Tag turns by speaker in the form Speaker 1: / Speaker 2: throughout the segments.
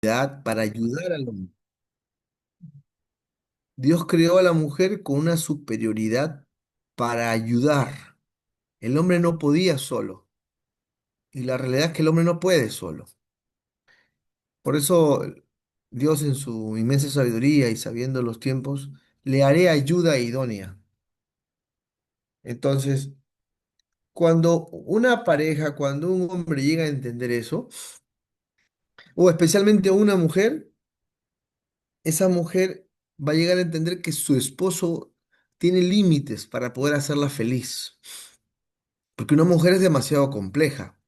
Speaker 1: para ayudar al hombre. Dios creó a la mujer con una superioridad para ayudar. El hombre no podía solo. Y la realidad es que el hombre no puede solo. Por eso Dios en su inmensa sabiduría y sabiendo los tiempos, le haré ayuda idónea. Entonces, cuando una pareja, cuando un hombre llega a entender eso, o especialmente una mujer, esa mujer va a llegar a entender que su esposo tiene límites para poder hacerla feliz. Porque una mujer es demasiado compleja.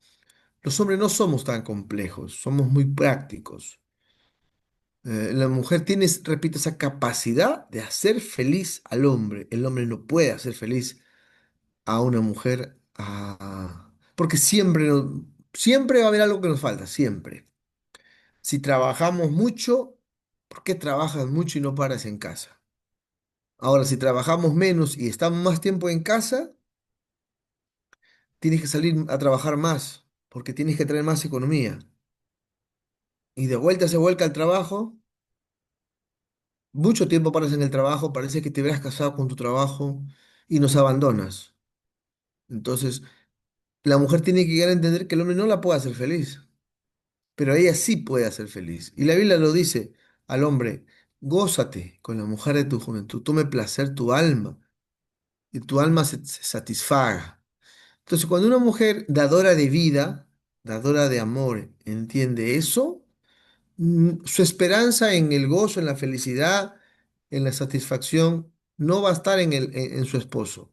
Speaker 1: Los hombres no somos tan complejos, somos muy prácticos. La mujer tiene, repito, esa capacidad de hacer feliz al hombre. El hombre no puede hacer feliz a una mujer, porque siempre, siempre va a haber algo que nos falta, siempre. Si trabajamos mucho, ¿por qué trabajas mucho y no paras en casa? Ahora, si trabajamos menos y estamos más tiempo en casa, tienes que salir a trabajar más, porque tienes que traer más economía. Y de vuelta se vuelca al trabajo, mucho tiempo paras en el trabajo, parece que te hubieras casado con tu trabajo y nos abandonas. Entonces, la mujer tiene que llegar a entender que el hombre no la puede hacer feliz, pero ella sí puede hacer feliz. Y la Biblia lo dice al hombre, gózate con la mujer de tu juventud, tome placer tu alma y tu alma se satisfaga. Entonces, cuando una mujer dadora de vida, dadora de amor, entiende eso, su esperanza en el gozo, en la felicidad, en la satisfacción, no va a estar en su esposo.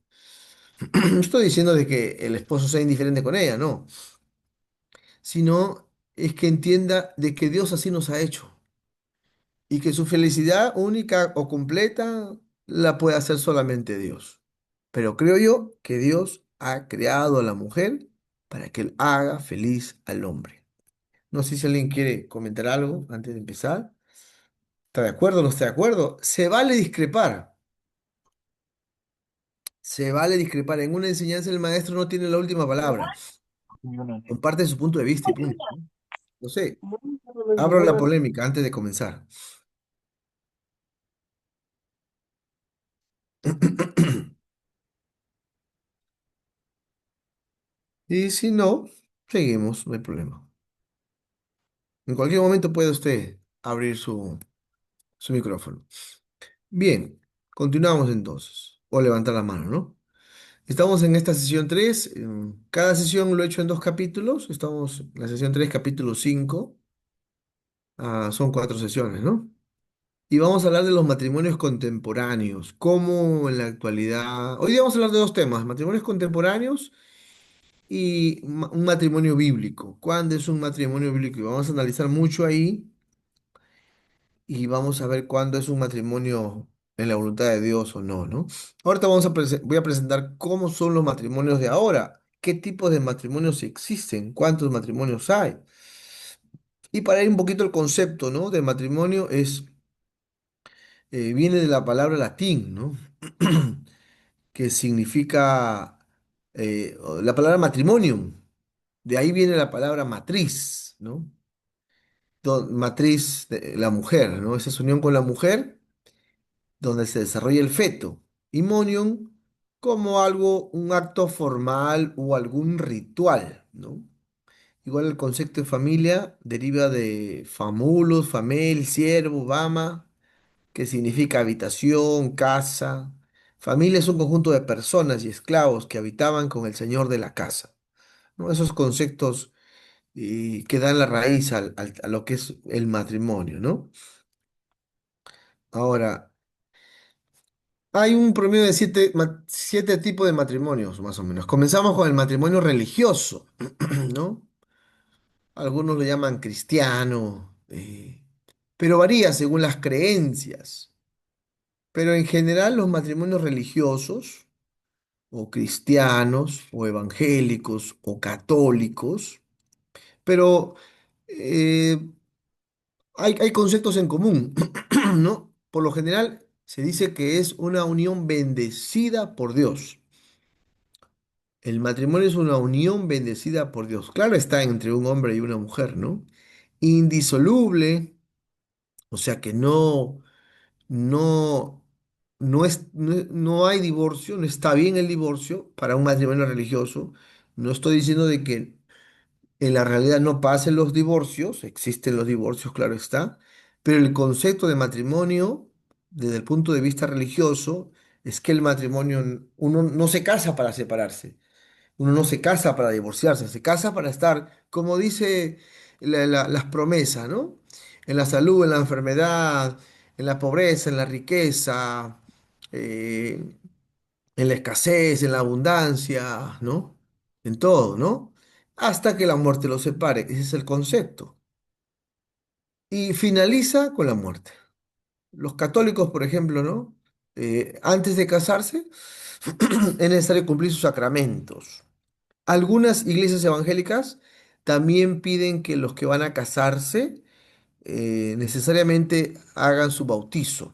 Speaker 1: No estoy diciendo de que el esposo sea indiferente con ella, no, sino es que entienda de que Dios así nos ha hecho y que su felicidad única o completa la puede hacer solamente Dios. Pero creo yo que Dios ha creado a la mujer para que él haga feliz al hombre. No sé si alguien quiere comentar algo antes de empezar. ¿Está de acuerdo o no está de acuerdo? Se vale discrepar. Se vale discrepar. En una enseñanza el maestro no tiene la última palabra. Comparte su punto de vista y punto, ¿no? No sé, abro la polémica antes de comenzar. Y si no, seguimos, no hay problema. En cualquier momento puede usted abrir su micrófono. Bien, continuamos entonces. O levantar la mano, ¿no? Estamos en esta sesión 3. Cada sesión lo he hecho en dos capítulos. Estamos en la sesión 3, capítulo 5. Son cuatro sesiones, ¿no? Y vamos a hablar de los matrimonios contemporáneos. Cómo en la actualidad. Hoy día vamos a hablar de dos temas: matrimonios contemporáneos y un matrimonio bíblico. ¿Cuándo es un matrimonio bíblico? Y vamos a analizar mucho ahí y vamos a ver cuándo es un matrimonio en la voluntad de Dios o no, ¿no? Ahorita voy a presentar cómo son los matrimonios de ahora, qué tipos de matrimonios existen, cuántos matrimonios hay. Y para ir un poquito el concepto, ¿no? De matrimonio viene de la palabra latín, ¿no? Que significa la palabra matrimonium. De ahí viene la palabra matriz, ¿no? Matriz de la mujer, ¿no? Esa es unión con la mujer donde se desarrolla el feto. Y monium como algo, un acto formal o algún ritual, ¿no? Igual el concepto de familia deriva de famulus, famel, siervo, bama, que significa habitación, casa. Familia es un conjunto de personas y esclavos que habitaban con el señor de la casa, ¿no? Esos conceptos que dan la raíz a lo que es el matrimonio, ¿no? Ahora, hay un promedio de siete tipos de matrimonios, más o menos. Comenzamos con el matrimonio religioso, ¿no? Algunos lo llaman cristiano, pero varía según las creencias. Pero en general los matrimonios religiosos, o cristianos, o evangélicos, o católicos, pero eh, hay conceptos en común, ¿no? Por lo general se dice que es una unión bendecida por Dios. El matrimonio es una unión bendecida por Dios. Claro está entre un hombre y una mujer, ¿no? indisoluble, o sea que no, no hay divorcio, no está bien el divorcio para un matrimonio religioso. No estoy diciendo de que en la realidad no pasen los divorcios, existen los divorcios, claro está, pero el concepto de matrimonio, desde el punto de vista religioso, es que el matrimonio, uno no se casa para separarse, uno no se casa para divorciarse, se casa para estar, como dice las promesas, ¿no? En la salud, en la enfermedad, en la pobreza, en la riqueza, eh, en la escasez, en la abundancia, ¿no? En todo, ¿no? Hasta que la muerte los separe. Ese es el concepto. Y finaliza con la muerte. Los católicos, por ejemplo, ¿no? Antes de casarse, es necesario cumplir sus sacramentos. Algunas iglesias evangélicas también piden que los que van a casarse necesariamente hagan su bautizo.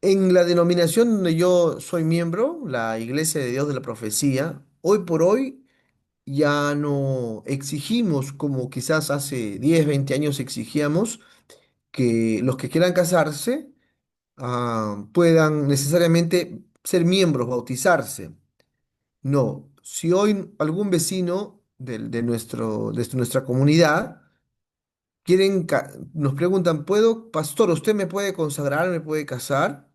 Speaker 1: En la denominación donde yo soy miembro, la Iglesia de Dios de la Profecía, hoy por hoy ya no exigimos como quizás hace 10, 20 años exigíamos que los que quieran casarse puedan necesariamente ser miembros, bautizarse. No, si hoy algún vecino de nuestra comunidad nos preguntan, ¿puedo, pastor, usted me puede consagrar, me puede casar?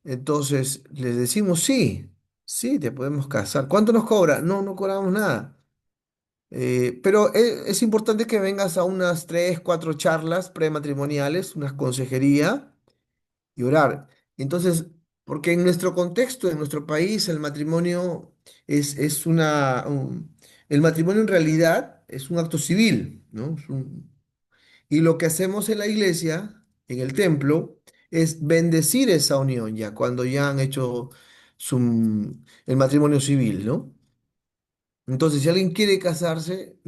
Speaker 1: Entonces les decimos, sí, sí, te podemos casar. ¿Cuánto nos cobra? No, no cobramos nada. Pero es importante que vengas a unas 3, 4 charlas prematrimoniales, unas consejería y orar. Entonces, porque en nuestro contexto, en nuestro país, el matrimonio es el matrimonio en realidad es un acto civil, ¿no? Y lo que hacemos en la iglesia, en el templo, es bendecir esa unión ya, cuando ya han hecho el matrimonio civil, ¿no? Entonces, si alguien quiere casarse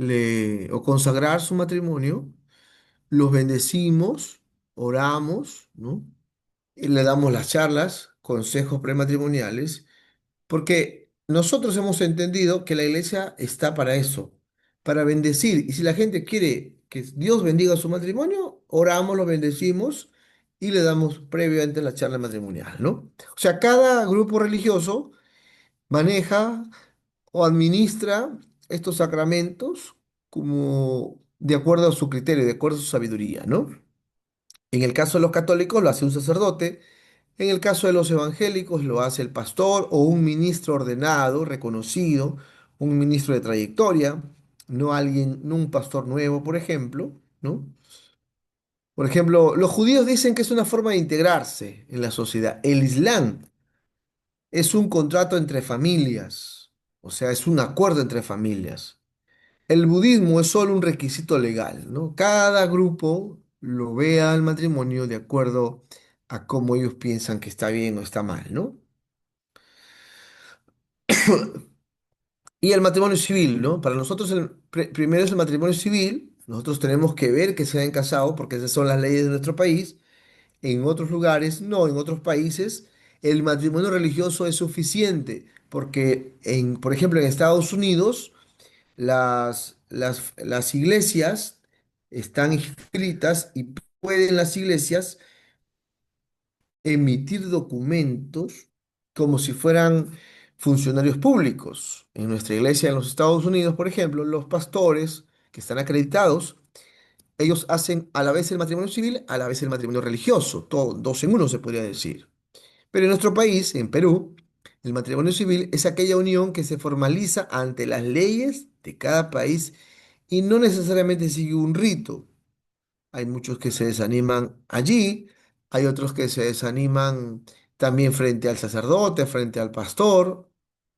Speaker 1: o consagrar su matrimonio, los bendecimos, oramos, ¿no? Y le damos las charlas, consejos prematrimoniales, porque nosotros hemos entendido que la iglesia está para eso, para bendecir. Y si la gente quiere que Dios bendiga su matrimonio, oramos, lo bendecimos y le damos previamente la charla matrimonial, ¿no? O sea, cada grupo religioso maneja o administra estos sacramentos como de acuerdo a su criterio, de acuerdo a su sabiduría, ¿no? En el caso de los católicos lo hace un sacerdote, en el caso de los evangélicos lo hace el pastor o un ministro ordenado, reconocido, un ministro de trayectoria, no alguien, no un pastor nuevo, por ejemplo, ¿no? Por ejemplo, los judíos dicen que es una forma de integrarse en la sociedad. El Islam es un contrato entre familias, o sea, es un acuerdo entre familias. El budismo es solo un requisito legal, ¿no? Cada grupo lo ve al matrimonio de acuerdo a cómo ellos piensan que está bien o está mal, ¿no? Y el matrimonio civil, ¿no? Para nosotros primero es el matrimonio civil, nosotros tenemos que ver que se hayan casado porque esas son las leyes de nuestro país. En otros lugares, no, en otros países, el matrimonio religioso es suficiente porque, por ejemplo, en Estados Unidos, las iglesias están inscritas y pueden las iglesias emitir documentos como si fueran funcionarios públicos. En nuestra iglesia en los Estados Unidos, por ejemplo, los pastores que están acreditados, ellos hacen a la vez el matrimonio civil, a la vez el matrimonio religioso, todo, dos en uno se podría decir. Pero en nuestro país, en Perú, el matrimonio civil es aquella unión que se formaliza ante las leyes de cada país y no necesariamente sigue un rito. Hay muchos que se desaniman allí, hay otros que se desaniman también frente al sacerdote, frente al pastor,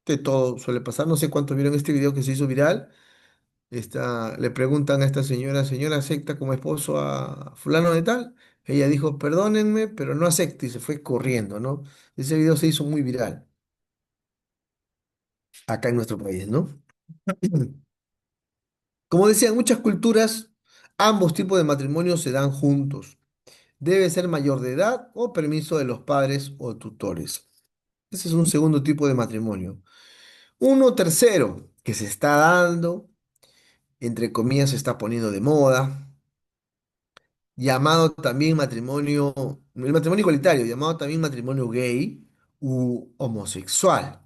Speaker 1: de todo suele pasar. No sé cuántos vieron este video que se hizo viral. Le preguntan a esta señora, señora, ¿acepta como esposo a fulano de tal? Ella dijo, perdónenme, pero no acepto y se fue corriendo, ¿no? Ese video se hizo muy viral acá en nuestro país, ¿no? Como decía, en muchas culturas, ambos tipos de matrimonios se dan juntos. Debe ser mayor de edad o permiso de los padres o tutores. Ese es un segundo tipo de matrimonio. Uno tercero, que se está dando entre comillas, se está poniendo de moda, llamado también matrimonio, el matrimonio igualitario, llamado también matrimonio gay u homosexual,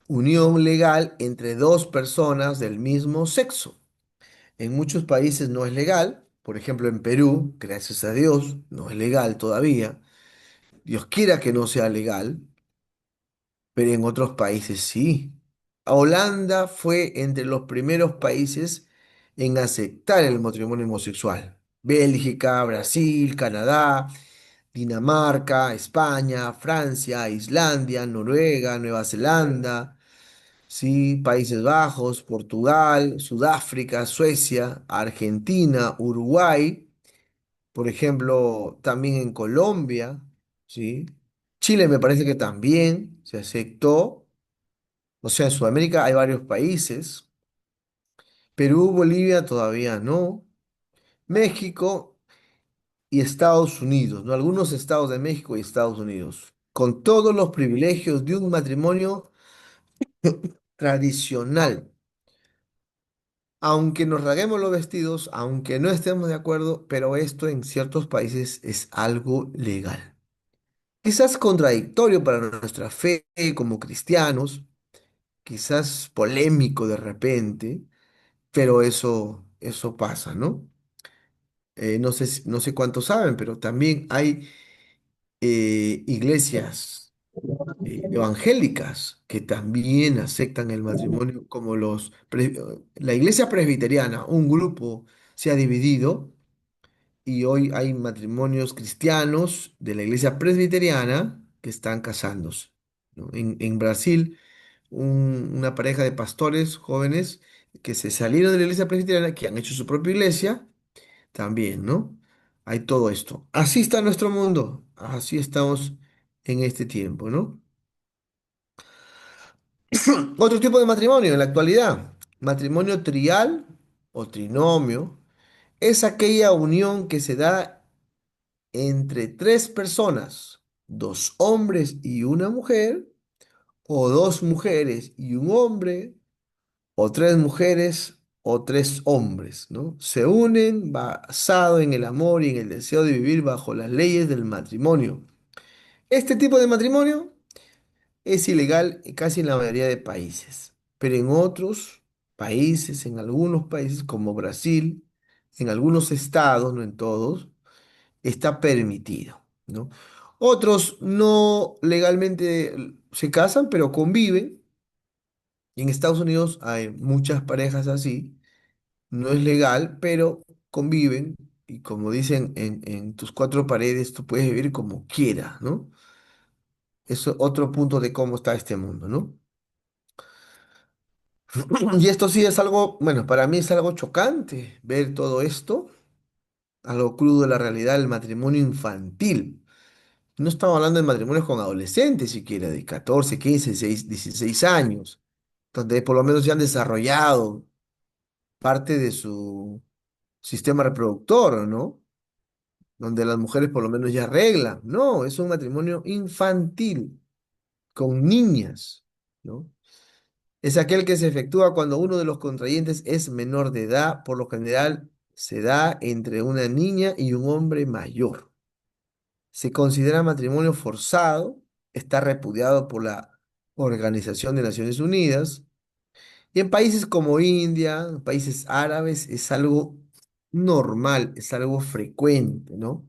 Speaker 1: unión legal entre dos personas del mismo sexo. En muchos países no es legal, por ejemplo en Perú, gracias a Dios, no es legal todavía. Dios quiera que no sea legal, pero en otros países sí. Holanda fue entre los primeros países en aceptar el matrimonio homosexual. Bélgica, Brasil, Canadá, Dinamarca, España, Francia, Islandia, Noruega, Nueva Zelanda, sí, Países Bajos, Portugal, Sudáfrica, Suecia, Argentina, Uruguay, por ejemplo, también en Colombia, sí. Chile me parece que también se aceptó. O sea, en Sudamérica hay varios países. Perú, Bolivia todavía no. México y Estados Unidos, ¿no? Algunos estados de México y Estados Unidos, con todos los privilegios de un matrimonio tradicional. Aunque nos rasguemos los vestidos, aunque no estemos de acuerdo, pero esto en ciertos países es algo legal. Quizás contradictorio para nuestra fe como cristianos, quizás polémico de repente, pero eso pasa, ¿no? No sé, no sé cuántos saben, pero también hay iglesias evangélicas que también aceptan el matrimonio, como la iglesia presbiteriana, un grupo se ha dividido y hoy hay matrimonios cristianos de la iglesia presbiteriana que están casándose, ¿no? En Brasil, una pareja de pastores jóvenes que se salieron de la iglesia presbiteriana, que han hecho su propia iglesia, también, ¿no? Hay todo esto. Así está nuestro mundo, así estamos en este tiempo, ¿no? Otro tipo de matrimonio en la actualidad, matrimonio trial o trinomio, es aquella unión que se da entre tres personas, dos hombres y una mujer, o dos mujeres y un hombre, o tres mujeres o tres hombres, ¿no? Se unen basado en el amor y en el deseo de vivir bajo las leyes del matrimonio. Este tipo de matrimonio es ilegal casi en la mayoría de países, pero en otros países, en algunos países como Brasil, en algunos estados, no en todos, está permitido, ¿no? Otros no legalmente se casan, pero conviven. Y en Estados Unidos hay muchas parejas así. No es legal, pero conviven. Y como dicen, en tus cuatro paredes tú puedes vivir como quieras, ¿no? Eso es otro punto de cómo está este mundo, ¿no? Y esto sí es algo, bueno, para mí es algo chocante ver todo esto, algo crudo de la realidad del matrimonio infantil. No estamos hablando de matrimonios con adolescentes siquiera, de 14, 15, 16, 16 años, donde por lo menos ya han desarrollado parte de su sistema reproductor, ¿no? Donde las mujeres por lo menos ya arreglan. No, es un matrimonio infantil, con niñas, ¿no? Es aquel que se efectúa cuando uno de los contrayentes es menor de edad, por lo general se da entre una niña y un hombre mayor. Se considera matrimonio forzado, está repudiado por la Organización de Naciones Unidas, y en países como India, en países árabes, es algo normal, es algo frecuente, ¿no?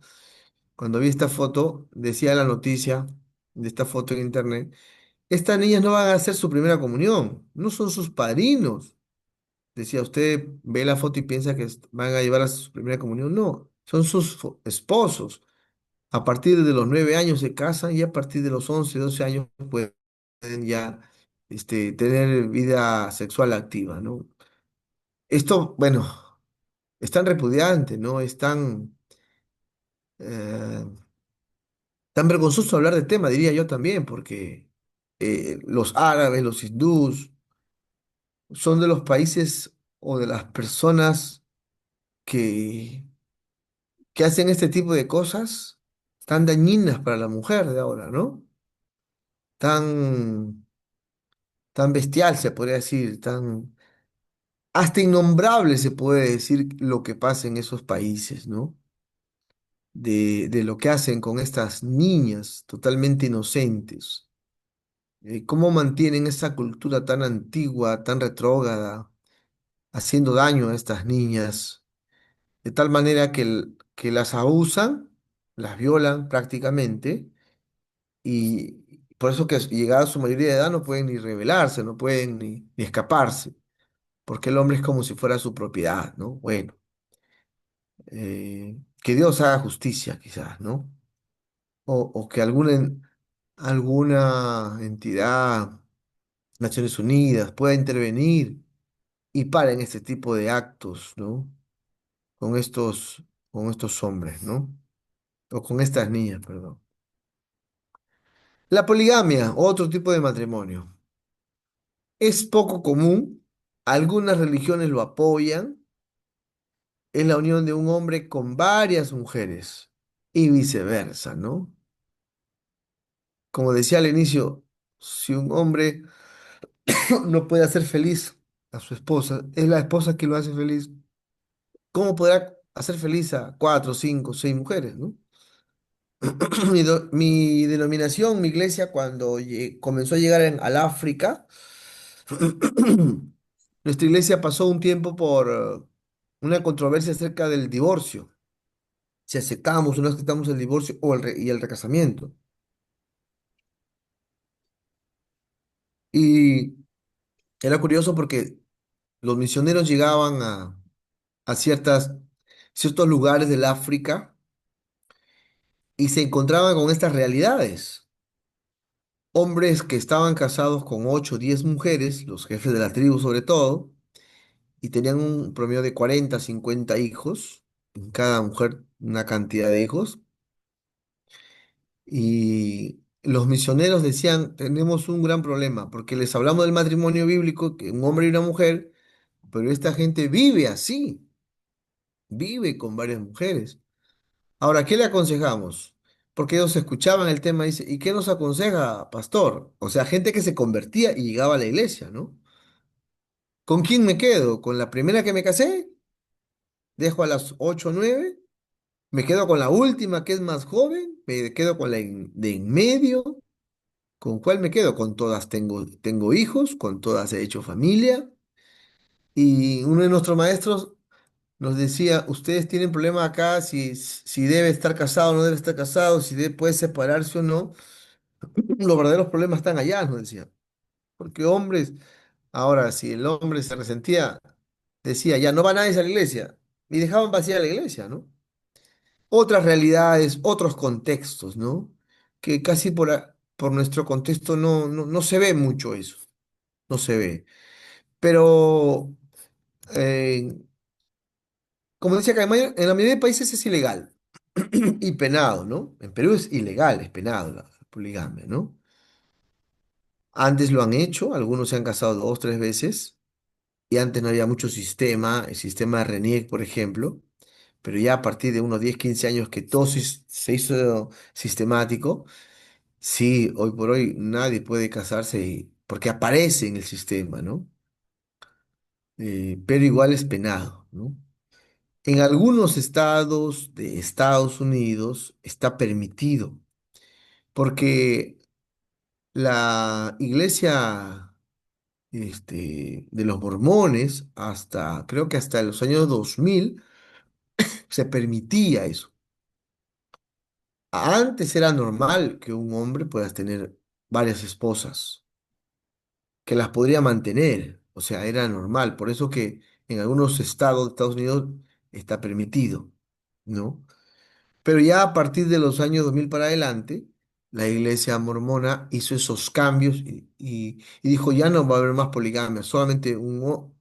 Speaker 1: Cuando vi esta foto, decía la noticia de esta foto en internet, estas niñas no van a hacer su primera comunión, no son sus padrinos. Decía, usted ve la foto y piensa que van a llevar a su primera comunión. No, son sus esposos. A partir de los 9 años se casan y a partir de los 11 12 años pueden ya tener vida sexual activa, ¿no? Esto, bueno, es tan repudiante, ¿no? Es eh, tan vergonzoso hablar del tema, diría yo también, porque los árabes, los hindús, son de los países o de las personas que, que hacen este tipo de cosas tan dañinas para la mujer de ahora, ¿no? Tan, tan bestial, se podría decir, tan... hasta innombrable se puede decir lo que pasa en esos países, ¿no? De lo que hacen con estas niñas totalmente inocentes. Cómo mantienen esa cultura tan antigua, tan retrógrada, haciendo daño a estas niñas, de tal manera que las abusan, las violan prácticamente, y por eso que llegada a su mayoría de edad no pueden ni rebelarse, no pueden ni escaparse, porque el hombre es como si fuera su propiedad, ¿no? Bueno, que Dios haga justicia quizás, ¿no? O que alguna entidad, Naciones Unidas, pueda intervenir y paren este tipo de actos, ¿no? Con con estos hombres, ¿no? O con estas niñas, perdón. La poligamia, otro tipo de matrimonio, es poco común, algunas religiones lo apoyan, es la unión de un hombre con varias mujeres y viceversa, ¿no? Como decía al inicio, si un hombre no puede hacer feliz a su esposa, es la esposa que lo hace feliz, ¿cómo podrá hacer feliz a cuatro, cinco, seis mujeres, ¿no? Mi denominación, mi iglesia, cuando comenzó a llegar al África, nuestra iglesia pasó un tiempo por una controversia acerca del divorcio. Si aceptamos o no aceptamos el divorcio y el recasamiento. Y era curioso porque los misioneros llegaban a ciertos lugares del África y se encontraban con estas realidades. Hombres que estaban casados con 8 o 10 mujeres, los jefes de la tribu sobre todo, y tenían un promedio de 40 50 hijos, en cada mujer una cantidad de hijos, y los misioneros decían, tenemos un gran problema, porque les hablamos del matrimonio bíblico, que un hombre y una mujer, pero esta gente vive así, vive con varias mujeres. Ahora, ¿qué le aconsejamos? Porque ellos escuchaban el tema y dice, ¿y qué nos aconseja, pastor? O sea, gente que se convertía y llegaba a la iglesia, ¿no? ¿Con quién me quedo? ¿Con la primera que me casé? ¿Dejo a las 8 o 9? ¿Me quedo con la última que es más joven? ¿Me quedo con de en medio? ¿Con cuál me quedo? Con todas tengo hijos, con todas he hecho familia. Y uno de nuestros maestros nos decía, ustedes tienen problema acá si debe estar casado o no debe estar casado, si puede separarse o no. Los verdaderos problemas están allá, nos decía. Porque hombres, ahora, si el hombre se resentía, decía, ya no va nadie a la iglesia. Y dejaban vacía la iglesia, ¿no? Otras realidades, otros contextos, ¿no? Que casi por nuestro contexto no se ve mucho eso, no se ve. Pero, eh, como decía acá, en la mayoría de países es ilegal y penado, ¿no? En Perú es ilegal, es penado la poligamia, ¿no? Antes lo han hecho, algunos se han casado dos, tres veces, y antes no había mucho sistema, el sistema de RENIEC, por ejemplo, pero ya a partir de unos 10 15 años que todo se hizo sistemático. Sí, hoy por hoy nadie puede casarse porque aparece en el sistema, ¿no? Pero igual es penado, ¿no? En algunos estados de Estados Unidos está permitido, porque la iglesia de los mormones, creo que hasta los años 2000 se permitía eso. Antes era normal que un hombre pueda tener varias esposas, que las podría mantener, o sea, era normal, por eso que en algunos estados de Estados Unidos está permitido, ¿no? Pero ya a partir de los años 2000 para adelante, la iglesia mormona hizo esos cambios y dijo, ya no va a haber más poligamia, solamente un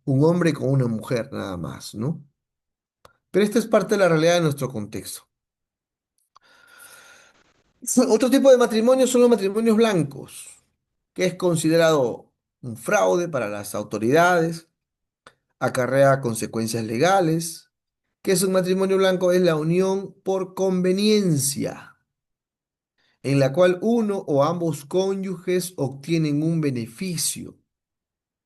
Speaker 1: hombre con una mujer nada más, ¿no? Pero esta es parte de la realidad de nuestro contexto. Otro tipo de matrimonio son los matrimonios blancos, que es considerado un fraude para las autoridades, acarrea consecuencias legales, que es un matrimonio blanco, es la unión por conveniencia, en la cual uno o ambos cónyuges obtienen un beneficio.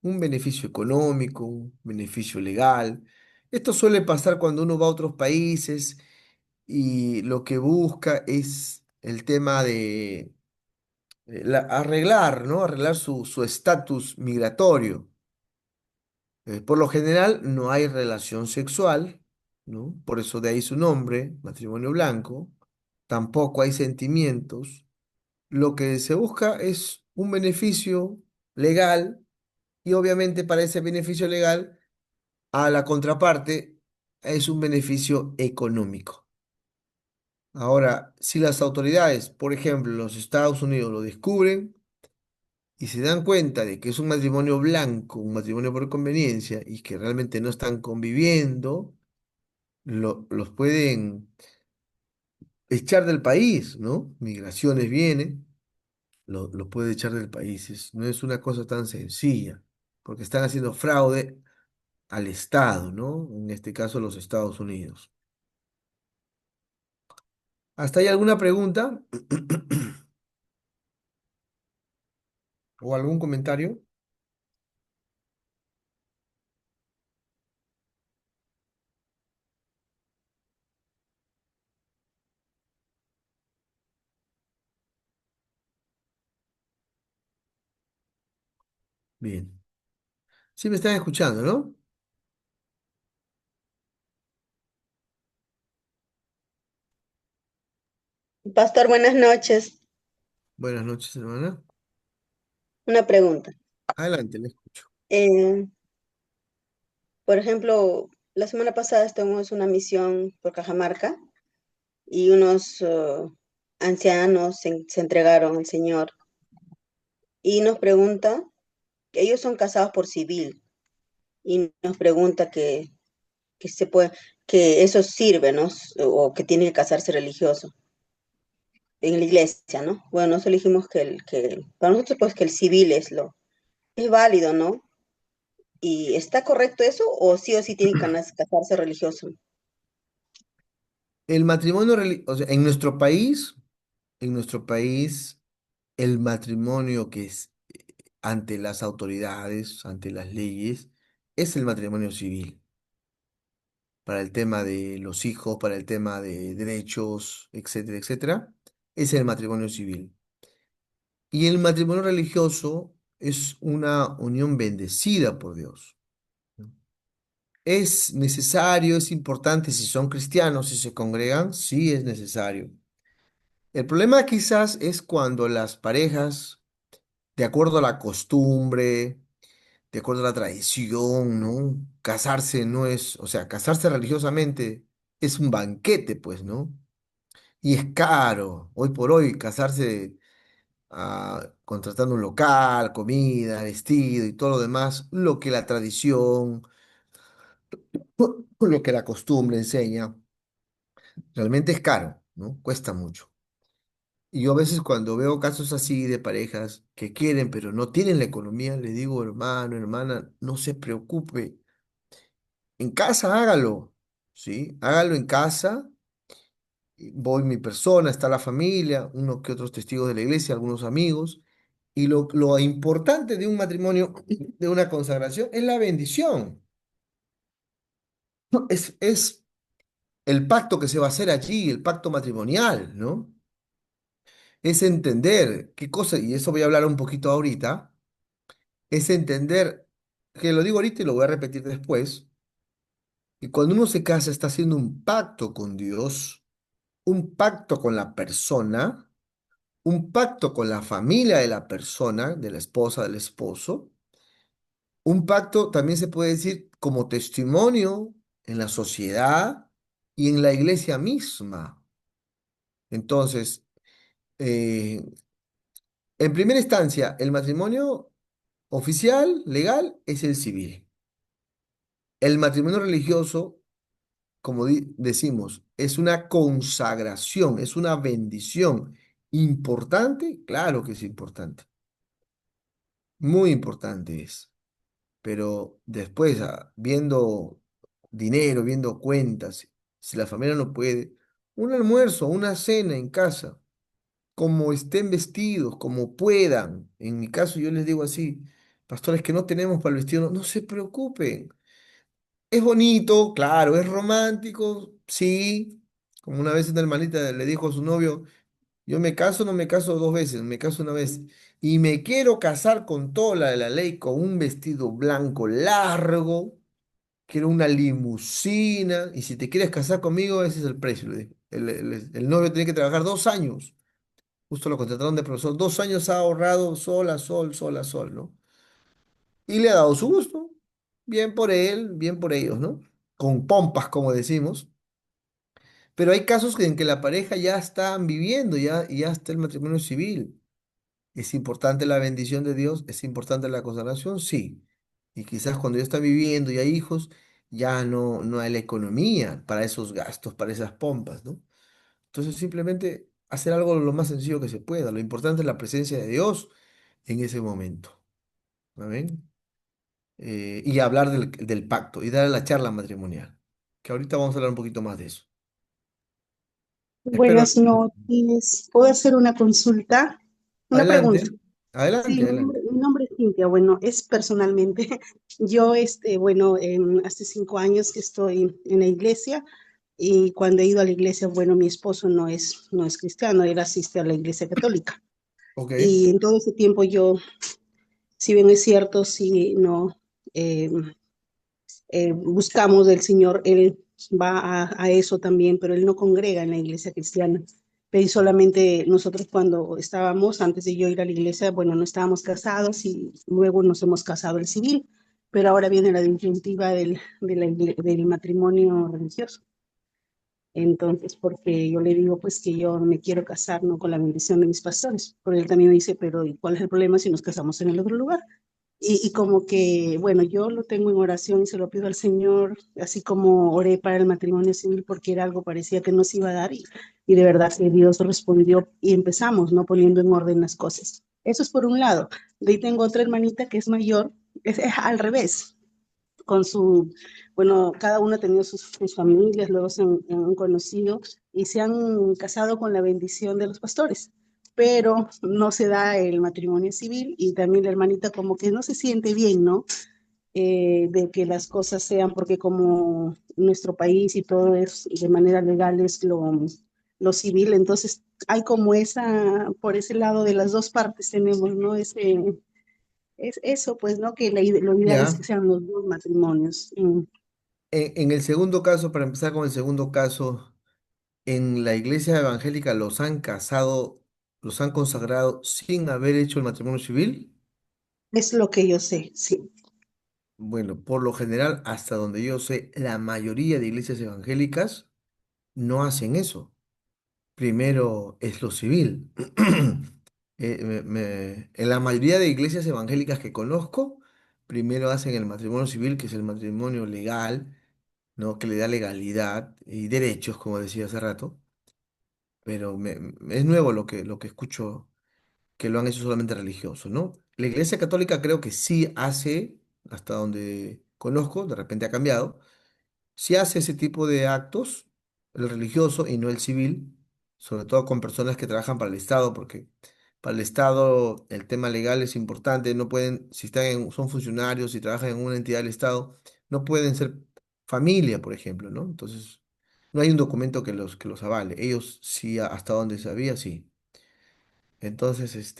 Speaker 1: un beneficio económico, un beneficio legal. Esto suele pasar cuando uno va a otros países y lo que busca es el tema de arreglar, ¿no? Arreglar su estatus migratorio. Por lo general no hay relación sexual, ¿no? Por eso de ahí su nombre, matrimonio blanco. Tampoco hay sentimientos. Lo que se busca es un beneficio legal y obviamente para ese beneficio legal a la contraparte es un beneficio económico. Ahora, si las autoridades, por ejemplo, los Estados Unidos lo descubren y se dan cuenta de que es un matrimonio blanco, un matrimonio por conveniencia y que realmente no están conviviendo, los pueden echar del país, ¿no? Migraciones vienen, los puede echar del país. No es una cosa tan sencilla, porque están haciendo fraude al Estado, ¿no? En este caso, los Estados Unidos. ¿Hasta ahí alguna pregunta o algún comentario? Bien. Sí me están escuchando, ¿no?
Speaker 2: Pastor, buenas noches.
Speaker 1: Buenas noches, hermana.
Speaker 2: Una pregunta.
Speaker 1: Adelante, le escucho.
Speaker 2: Eh, por ejemplo, la semana pasada estuvimos en una misión por Cajamarca y unos ancianos se entregaron al Señor y nos pregunta, que ellos son casados por civil y nos pregunta que se puede, que eso sirve, ¿no? O que tiene que casarse religioso en la iglesia, ¿no? Bueno, nosotros dijimos para nosotros pues que el civil es válido, ¿no? ¿Y está correcto eso o sí tiene que casarse religioso?
Speaker 1: El matrimonio, o sea, en nuestro país, el matrimonio que es ante las autoridades, ante las leyes, es el matrimonio civil, para el tema de los hijos, para el tema de derechos, etcétera, etcétera, es el matrimonio civil. Y el matrimonio religioso es una unión bendecida por Dios. ¿Es necesario, es importante si son cristianos, si se congregan? Sí, es necesario. El problema quizás es cuando las parejas, de acuerdo a la costumbre, de acuerdo a la tradición, ¿no? Casarse no es, o sea, casarse religiosamente es un banquete, pues, ¿no? Y es caro. Hoy por hoy, casarse contratando un local, comida, vestido y todo lo demás, lo que la tradición, lo que la costumbre enseña, realmente es caro, ¿no? Cuesta mucho. Y yo a veces cuando veo casos así de parejas que quieren pero no tienen la economía, le digo, hermano, hermana, no se preocupe. En casa hágalo, ¿sí? Hágalo en casa. Voy mi persona, está la familia, unos que otros testigos de la iglesia, algunos amigos. Y lo importante de un matrimonio, de una consagración, es la bendición. ¿No? Es el pacto que se va a hacer allí, el pacto matrimonial, ¿no? Es entender qué cosa, y eso voy a hablar un poquito ahorita, es entender, que lo digo ahorita y lo voy a repetir después, que cuando uno se casa está haciendo un pacto con Dios, un pacto con la persona, un pacto con la familia de la persona, de la esposa, del esposo, un pacto también se puede decir como testimonio en la sociedad y en la iglesia misma. Entonces, eh, en primera instancia, el matrimonio oficial, legal, es el civil. El matrimonio religioso, como decimos, es una consagración, es una bendición. ¿Importante? Claro que es importante. Muy importante es. Pero después, viendo dinero, viendo cuentas, si la familia no puede, un almuerzo, una cena en casa, como estén vestidos, como puedan. En mi caso, yo les digo así, pastores que no tenemos para el vestido, no se preocupen. Es bonito, claro, es romántico, sí. Como una vez una hermanita le dijo a su novio, yo me caso, no me caso dos veces, me caso una vez. Y me quiero casar con toda la de la ley, con un vestido blanco largo, quiero una limusina. Y si te quieres casar conmigo, ese es el precio, le dijo. El novio tiene que trabajar 2 años. Justo lo contrataron de profesor. 2 años ha ahorrado sol a sol, sol a sol, ¿no? Y le ha dado su gusto. Bien por él, bien por ellos, ¿no? Con pompas, como decimos. Pero hay casos en que la pareja ya están viviendo, ya está el matrimonio civil. ¿Es importante la bendición de Dios? ¿Es importante la consagración? Sí. Y quizás cuando ya están viviendo y hay hijos, ya no hay la economía para esos gastos, para esas pompas, ¿no? Entonces simplemente hacer algo lo más sencillo que se pueda. Lo importante es la presencia de Dios en ese momento. ¿Amén? Y hablar del pacto y dar la charla matrimonial. Que ahorita vamos a hablar un poquito más de eso. Espero.
Speaker 3: Buenas noches. ¿Puedo hacer una consulta? Una pregunta.
Speaker 1: Adelante, adelante,
Speaker 3: Sí,
Speaker 1: adelante.
Speaker 3: mi nombre es Cintia. Bueno, es personalmente. Yo, bueno, hace 5 años que estoy en la iglesia y cuando he ido a la iglesia, bueno, mi esposo no es cristiano, él asiste a la iglesia católica.
Speaker 1: Ok,
Speaker 3: Y en todo ese tiempo yo, si bien es cierto, sí, no, eh, buscamos del Señor, Él va a eso también, pero Él no congrega en la iglesia cristiana. Pero solamente nosotros cuando estábamos, antes de yo ir a la iglesia, bueno, no estábamos casados y luego nos hemos casado el civil, pero ahora viene la disyuntiva del matrimonio religioso. Entonces, porque yo le digo, pues que yo me quiero casar, no con la bendición de mis pastores. Pero él también me dice, pero ¿y cuál es el problema si nos casamos en el otro lugar? Y como que, bueno, yo lo tengo en oración y se lo pido al Señor, así como oré para el matrimonio civil porque era algo parecía que nos iba a dar y de verdad que Dios respondió y empezamos, ¿no? Poniendo en orden las cosas. Eso es por un lado. De ahí tengo otra hermanita que es mayor, es al revés, con su, bueno, cada uno ha tenido sus familias, luego se han conocido y se han casado con la bendición de los pastores, pero no se da el matrimonio civil y también la hermanita como que no se siente bien, ¿no? De que las cosas sean, porque como nuestro país y todo es de manera legal es lo civil, entonces hay como esa, por ese lado de las dos partes tenemos, ¿no? Es eso, pues, ¿no? Que lo ideal es
Speaker 1: ya.
Speaker 3: que sean los dos matrimonios.
Speaker 1: En el segundo caso, para empezar con el segundo caso, en la iglesia evangélica los han casado, los han consagrado sin haber hecho el matrimonio civil.
Speaker 3: Es lo que yo sé, sí.
Speaker 1: Bueno, por lo general, hasta donde yo sé, la mayoría de iglesias evangélicas no hacen eso. Primero es lo civil. En la mayoría de iglesias evangélicas que conozco, primero hacen el matrimonio civil, que es el matrimonio legal, ¿no? Que le da legalidad y derechos, como decía hace rato. Pero es nuevo lo que escucho que lo han hecho solamente religiosos, ¿no? La Iglesia Católica creo que sí hace, hasta donde conozco, de repente ha cambiado, sí hace ese tipo de actos, el religioso y no el civil, sobre todo con personas que trabajan para el Estado, porque para el Estado el tema legal es importante, no pueden, si son funcionarios y trabajan en una entidad del Estado, no pueden ser familia, por ejemplo, ¿no? Entonces, no hay un documento que los avale. Ellos sí, hasta donde sabía, sí. Entonces,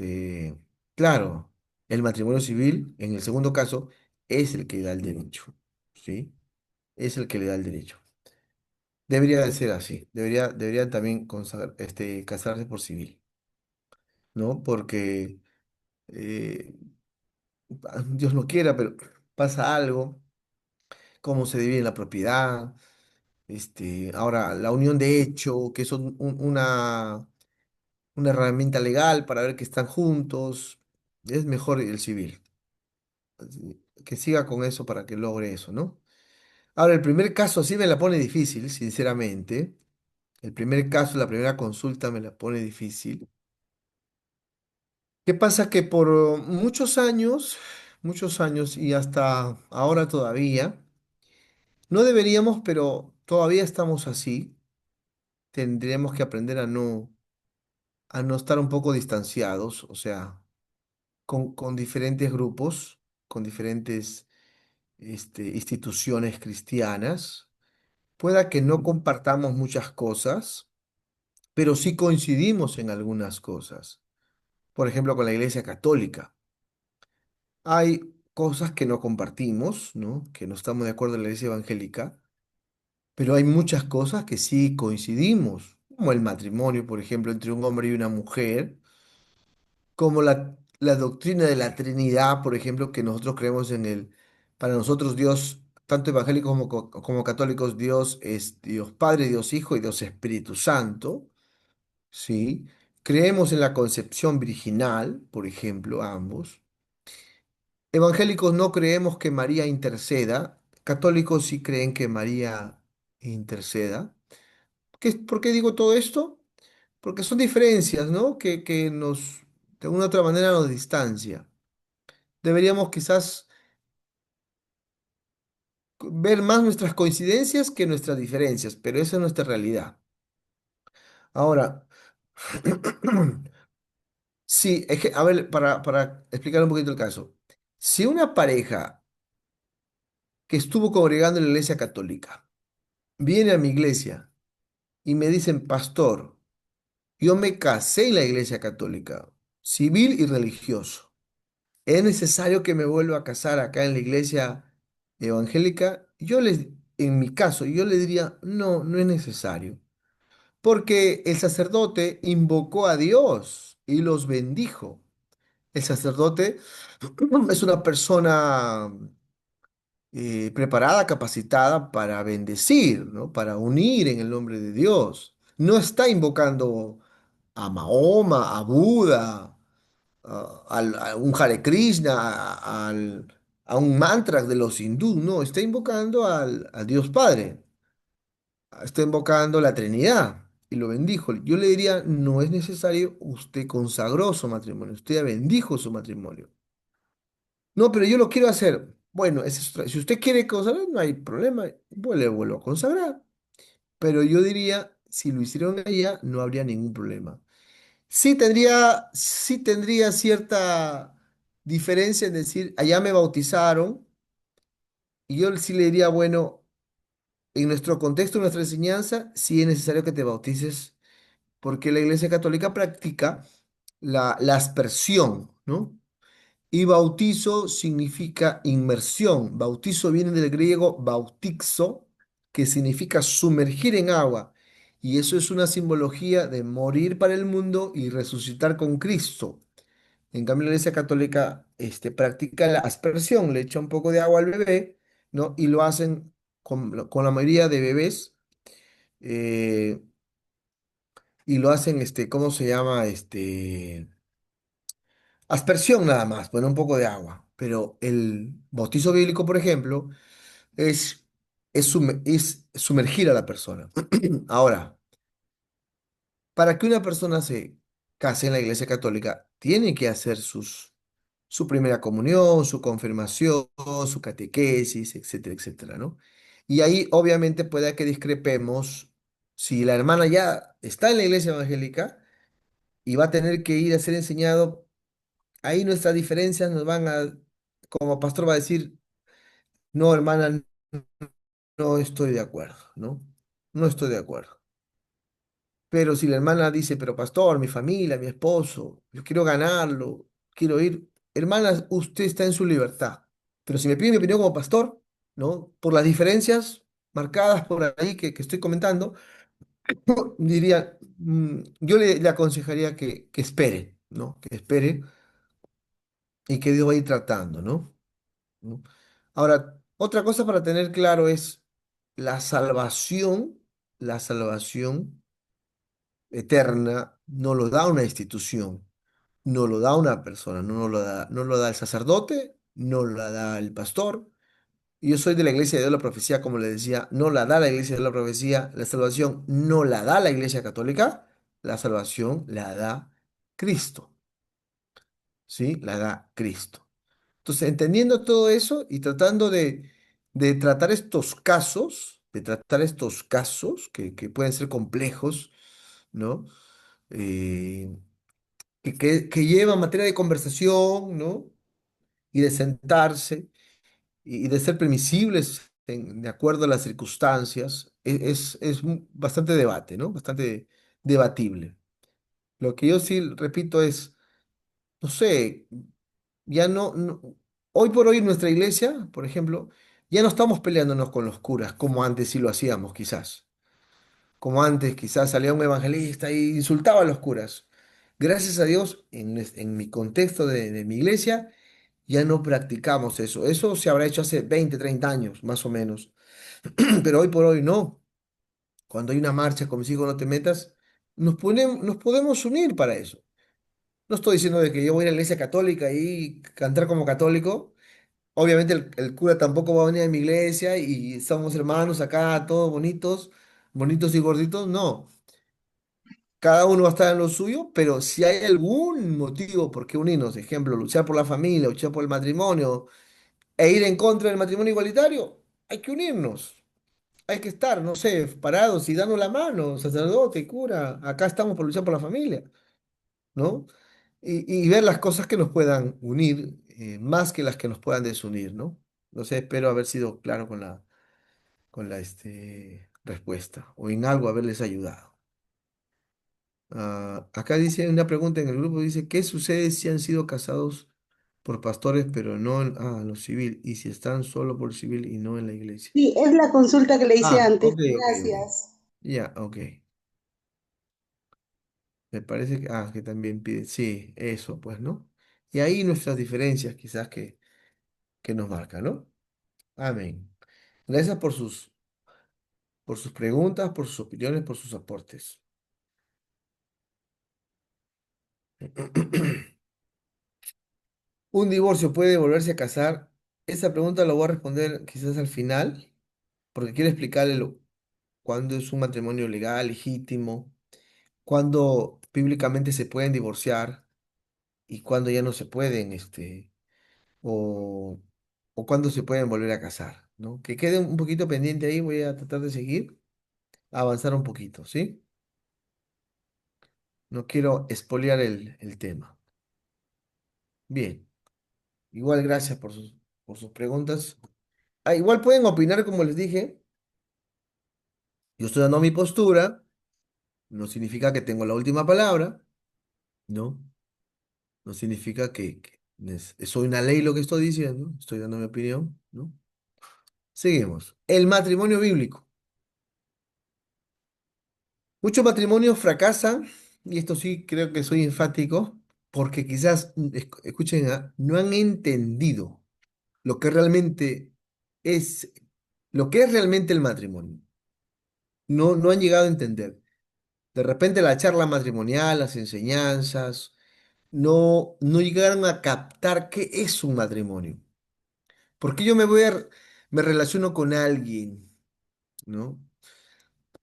Speaker 1: claro, el matrimonio civil, en el segundo caso, es el que da el derecho, ¿sí? Es el que le da el derecho. Debería de ser así. Deberían también casarse por civil, ¿no? Porque Dios no quiera, pero pasa algo, cómo se divide la propiedad, ahora la unión de hecho, que es una herramienta legal para ver que están juntos, es mejor el civil. Así, que siga con eso para que logre eso, ¿no? Ahora, el primer caso sí me la pone difícil, sinceramente. El primer caso, la primera consulta me la pone difícil. ¿Qué pasa? Que por muchos años y hasta ahora todavía, no deberíamos, pero todavía estamos así. Tendríamos que aprender a no estar un poco distanciados, o sea, con diferentes grupos. con diferentes instituciones cristianas. Pueda que no compartamos muchas cosas, pero sí coincidimos en algunas cosas. Por ejemplo, con la Iglesia Católica. Hay cosas que no compartimos, ¿no? Que no estamos de acuerdo en la Iglesia Evangélica, pero hay muchas cosas que sí coincidimos, como el matrimonio, por ejemplo, entre un hombre y una mujer, como la doctrina de la Trinidad, por ejemplo, que nosotros creemos en para nosotros Dios, tanto evangélicos como católicos, Dios es Dios Padre, Dios Hijo y Dios Espíritu Santo, ¿sí? Creemos en la concepción virginal, por ejemplo, ambos. Evangélicos no creemos que María interceda, católicos sí creen que María interceda. ¿Por qué digo todo esto? Porque son diferencias, ¿no? Que de una u otra manera nos distancia. Deberíamos quizás ver más nuestras coincidencias que nuestras diferencias, pero esa es nuestra realidad. Ahora, sí, es que, a ver, para explicar un poquito el caso. Si una pareja que estuvo congregando en la iglesia católica viene a mi iglesia y me dicen, pastor, yo me casé en la iglesia católica, civil y religioso. ¿Es necesario que me vuelva a casar acá en la iglesia evangélica? En mi caso, yo le diría, no, no es necesario. Porque el sacerdote invocó a Dios y los bendijo. El sacerdote es una persona preparada, capacitada para bendecir, ¿no? Para unir en el nombre de Dios. No está invocando a Mahoma, a Buda, a un Hare Krishna, a un mantra de los hindúes, no, está invocando al Dios Padre, está invocando la Trinidad y lo bendijo. Yo le diría, no es necesario, usted consagró su matrimonio, usted ya bendijo su matrimonio. No, pero yo lo quiero hacer. Bueno, si usted quiere consagrar, no hay problema, pues le vuelvo a consagrar. Pero yo diría, si lo hicieron allá, no habría ningún problema. Sí tendría cierta diferencia en decir, allá me bautizaron, y yo sí le diría, bueno, en nuestro contexto, en nuestra enseñanza, sí es necesario que te bautices, porque la Iglesia Católica practica la aspersión, ¿no? Y bautizo significa inmersión. Bautizo viene del griego bautixo, que significa sumergir en agua. Y eso es una simbología de morir para el mundo y resucitar con Cristo. En cambio, la Iglesia Católica practica la aspersión, le echa un poco de agua al bebé, ¿no? Y lo hacen con la mayoría de bebés, eh, y lo hacen, ¿cómo se llama? Aspersión nada más, poner un poco de agua. Pero el bautizo bíblico, por ejemplo, es, es sumergir a la persona. Ahora, para que una persona se case en la Iglesia Católica, tiene que hacer su primera comunión, su confirmación, su catequesis, etcétera, etcétera, ¿no? Y ahí obviamente puede que discrepemos si la hermana ya está en la iglesia evangélica y va a tener que ir a ser enseñado, ahí nuestras diferencias nos van como pastor va a decir, no, hermana, no estoy de acuerdo, ¿no? No estoy de acuerdo. Pero si la hermana dice, pero pastor, mi familia, mi esposo, yo quiero ganarlo, quiero ir, hermana, usted está en su libertad. Pero si me pide mi opinión como pastor, ¿no? Por las diferencias marcadas por ahí que estoy comentando, diría, yo le aconsejaría que espere, ¿no? Que espere y que Dios va a ir tratando, ¿no? ¿No? Ahora, otra cosa para tener claro es la salvación, la salvación eterna no lo da una institución, no lo da una persona, no lo da el sacerdote, no la da el pastor. Y yo soy de la Iglesia de Dios de la Profecía, como le decía, no la da la Iglesia de la Profecía, la salvación no la da la Iglesia Católica, la salvación la da Cristo, ¿sí? La da Cristo. Entonces, entendiendo todo eso y tratando de tratar estos casos, que pueden ser complejos, ¿no? Eh, que lleva materia de conversación, ¿no? y de sentarse y de ser permisibles de acuerdo a las circunstancias, es bastante debate, ¿no? Bastante debatible. Lo que yo sí repito es, no sé, ya hoy por hoy en nuestra iglesia, por ejemplo, ya no estamos peleándonos con los curas como antes sí lo hacíamos, quizás. Como antes, quizás salía un evangelista y insultaba a los curas. Gracias a Dios, en mi contexto de mi iglesia, ya no practicamos eso. Eso se habrá hecho hace 20, 30 años, más o menos. Pero hoy por hoy no. Cuando hay una marcha con mis hijos no te metas, nos podemos unir para eso. No estoy diciendo de que yo voy a la iglesia católica y cantar como católico. Obviamente el cura tampoco va a venir a mi iglesia y somos hermanos acá, todos bonitos, bonitos y gorditos. No, cada uno va a estar en lo suyo, pero si hay algún motivo por qué unirnos, ejemplo, luchar por la familia, luchar por el matrimonio e ir en contra del matrimonio igualitario, hay que unirnos. Hay que estar, no sé, parados y dando la mano, sacerdote, cura, acá estamos por luchar por la familia, ¿no? Y ver las cosas que nos puedan unir, más que las que nos puedan desunir, ¿no? No sé, espero haber sido claro con la respuesta o en algo haberles ayudado. Acá dice una pregunta en el grupo, dice, ¿qué sucede si han sido casados por pastores pero no en lo civil? Y si están solo por civil y no en la iglesia.
Speaker 3: Sí, es la consulta que le hice antes.
Speaker 1: Ok, ok, ok.
Speaker 3: Gracias.
Speaker 1: Ya, ok. Me parece que también pide, sí, eso, pues, ¿no? Y ahí nuestras diferencias quizás que nos marcan, ¿no? Amén. Gracias por sus preguntas, por sus opiniones, por sus aportes. ¿Un divorcio puede volverse a casar? Esa pregunta la voy a responder quizás al final, porque quiero explicarle cuándo es un matrimonio legal, legítimo, cuándo bíblicamente se pueden divorciar y cuándo ya no se pueden, o, o cuándo se pueden volver a casar, ¿no? Que quede un poquito pendiente ahí, voy a tratar de seguir, avanzar un poquito, ¿sí? No quiero espolear el tema. Bien, igual gracias por sus preguntas. Igual pueden opinar como les dije, yo estoy dando mi postura, no significa que tengo la última palabra, ¿no? No significa que soy una ley lo que estoy diciendo, estoy dando mi opinión, ¿no? Seguimos. El matrimonio bíblico. Muchos matrimonios fracasan, y esto sí creo que soy enfático, porque quizás, escuchen, no han entendido lo que realmente es, lo que es realmente el matrimonio. No han llegado a entender. De repente la charla matrimonial, las enseñanzas, no llegaron a captar qué es un matrimonio. Porque yo me relaciono con alguien, ¿no?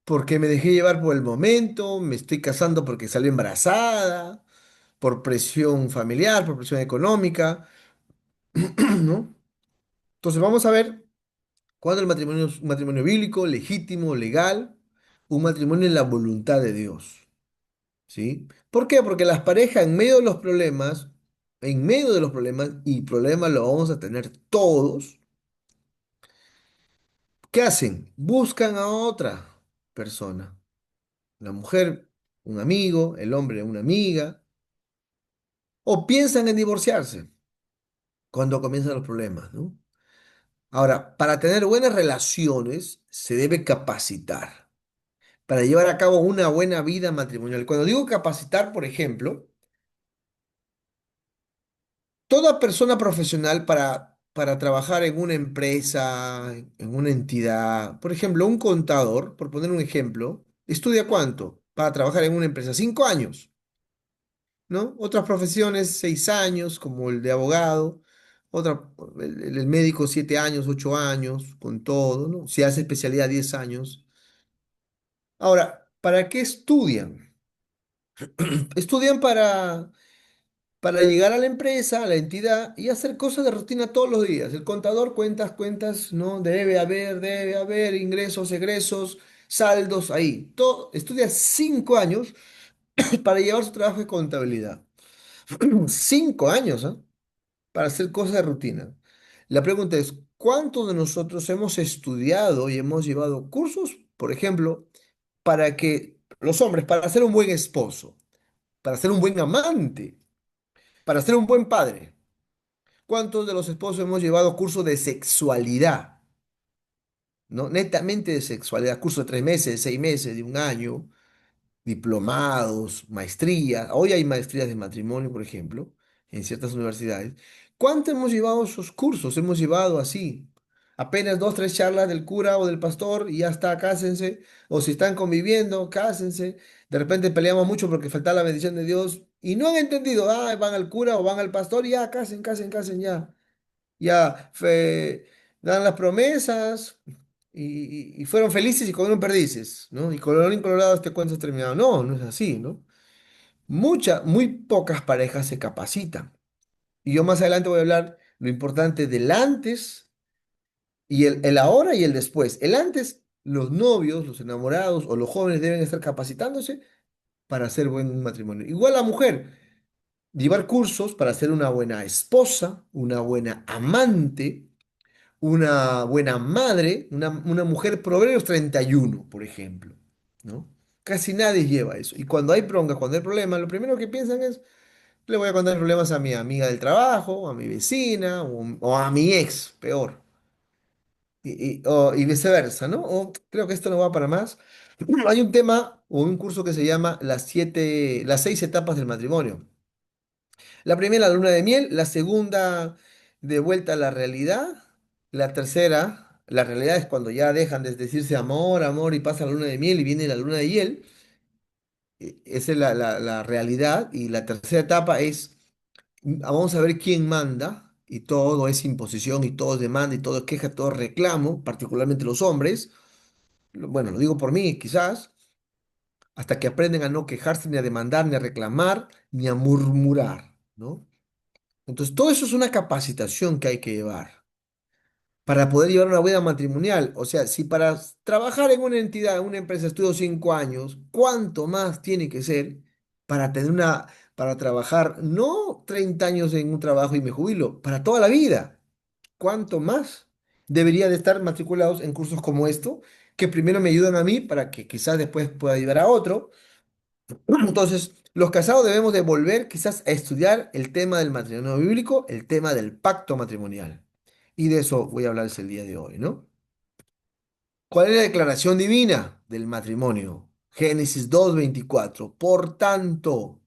Speaker 1: Porque me dejé llevar por el momento, me estoy casando porque salí embarazada, por presión familiar, por presión económica, ¿no? Entonces vamos a ver cuándo el matrimonio es un matrimonio bíblico, legítimo, legal, un matrimonio en la voluntad de Dios, ¿sí? ¿Por qué? Porque las parejas en medio de los problemas, y problemas lo vamos a tener todos, ¿qué hacen? Buscan a otra persona. La mujer, un amigo, el hombre, una amiga, o piensan en divorciarse cuando comienzan los problemas, ¿no? Ahora, para tener buenas relaciones se debe capacitar, para llevar a cabo una buena vida matrimonial. Cuando digo capacitar, por ejemplo, toda persona profesional para trabajar en una empresa, en una entidad, por ejemplo, un contador, por poner un ejemplo, ¿estudia cuánto? Para trabajar en una empresa, 5 años, ¿no? Otras profesiones, 6 años, como el de abogado, otra, el médico, 7 años, 8 años, con todo, ¿no? Si hace especialidad, 10 años. Ahora, ¿para qué estudian? Estudian para llegar a la empresa, a la entidad y hacer cosas de rutina todos los días. El contador cuentas, ¿no? Debe haber ingresos, egresos, saldos, ahí. Todo, estudia 5 años para llevar su trabajo de contabilidad. 5 años, ¿ah? para hacer cosas de rutina. La pregunta es, ¿cuántos de nosotros hemos estudiado y hemos llevado cursos, por ejemplo, para que los hombres, para ser un buen esposo, para ser un buen amante, para ser un buen padre? ¿Cuántos de los esposos hemos llevado cursos de sexualidad, ¿no? Netamente de sexualidad, cursos de 3 meses, de 6 meses, de un año, diplomados, maestrías. Hoy hay maestrías de matrimonio, por ejemplo, en ciertas universidades. ¿Cuánto hemos llevado esos cursos? Hemos llevado así. Apenas dos, tres charlas del cura o del pastor y ya está, cásense. O si están conviviendo, cásense. De repente peleamos mucho porque falta la bendición de Dios y no han entendido. Ah, van al cura o van al pastor y ya, casen, casen, casen, ya. Ya dan las promesas y fueron felices y comieron perdices, ¿no? Y colorín colorado este cuento es terminado. No, no es así, ¿no? Muy pocas parejas se capacitan. Y yo más adelante voy a hablar lo importante del antes y el ahora y el después. El antes, los novios, los enamorados o los jóvenes deben estar capacitándose para hacer buen matrimonio. Igual la mujer, llevar cursos para ser una buena esposa, una buena amante, una buena madre, una mujer Proverbios 31, por ejemplo, ¿no? Casi nadie lleva eso. Y cuando hay bronca, cuando hay problemas, lo primero que piensan es, le voy a contar problemas a mi amiga del trabajo, a mi vecina o a mi ex, peor. Y viceversa, ¿no? O creo que esto no va para más. Hay un tema o un curso que se llama las 6 etapas del matrimonio. La primera, la luna de miel. La segunda, de vuelta a la realidad. La tercera, la realidad es cuando ya dejan de decirse amor, amor y pasa la luna de miel y viene la luna de hiel. Esa es la realidad. Y la tercera etapa es, vamos a ver quién manda. Y todo es imposición y todo es demanda y todo es queja, todo es reclamo, particularmente los hombres. Bueno, lo digo por mí, quizás, hasta que aprenden a no quejarse, ni a demandar, ni a reclamar, ni a murmurar, ¿no? Entonces, todo eso es una capacitación que hay que llevar para poder llevar una vida matrimonial. O sea, si para trabajar en una entidad, en una empresa, estudio 5 años, ¿cuánto más tiene que ser para trabajar, no 30 años en un trabajo y me jubilo, para toda la vida? ¿Cuánto más debería de estar matriculados en cursos como esto, que primero me ayudan a mí para que quizás después pueda ayudar a otro? Entonces, los casados debemos de volver quizás a estudiar el tema del matrimonio bíblico, el tema del pacto matrimonial. Y de eso voy a hablarles el día de hoy, ¿no? ¿Cuál es la declaración divina del matrimonio? Génesis 2:24. Por tanto,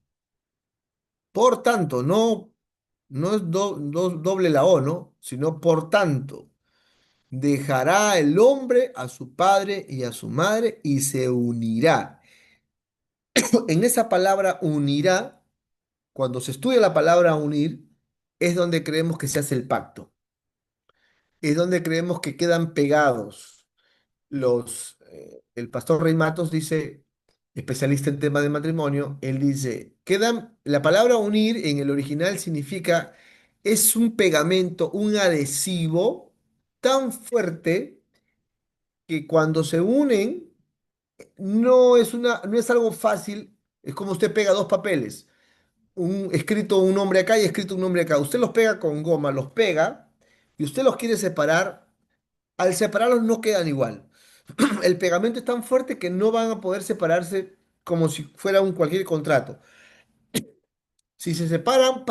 Speaker 1: no es doble la O, ¿no? Sino por tanto, dejará el hombre a su padre y a su madre y se unirá. En esa palabra unirá, cuando se estudia la palabra unir, es donde creemos que se hace el pacto, es donde creemos que quedan pegados. El pastor Rey Matos dice, especialista en tema de matrimonio, él dice, la palabra unir en el original significa, es un pegamento, un adhesivo tan fuerte que cuando se unen no es algo fácil, es como usted pega dos papeles. Escrito un nombre acá y escrito un nombre acá. Usted los pega con goma, los pega y usted los quiere separar. Al separarlos no quedan igual. El pegamento es tan fuerte que no van a poder separarse como si fuera un cualquier contrato. Si se separan,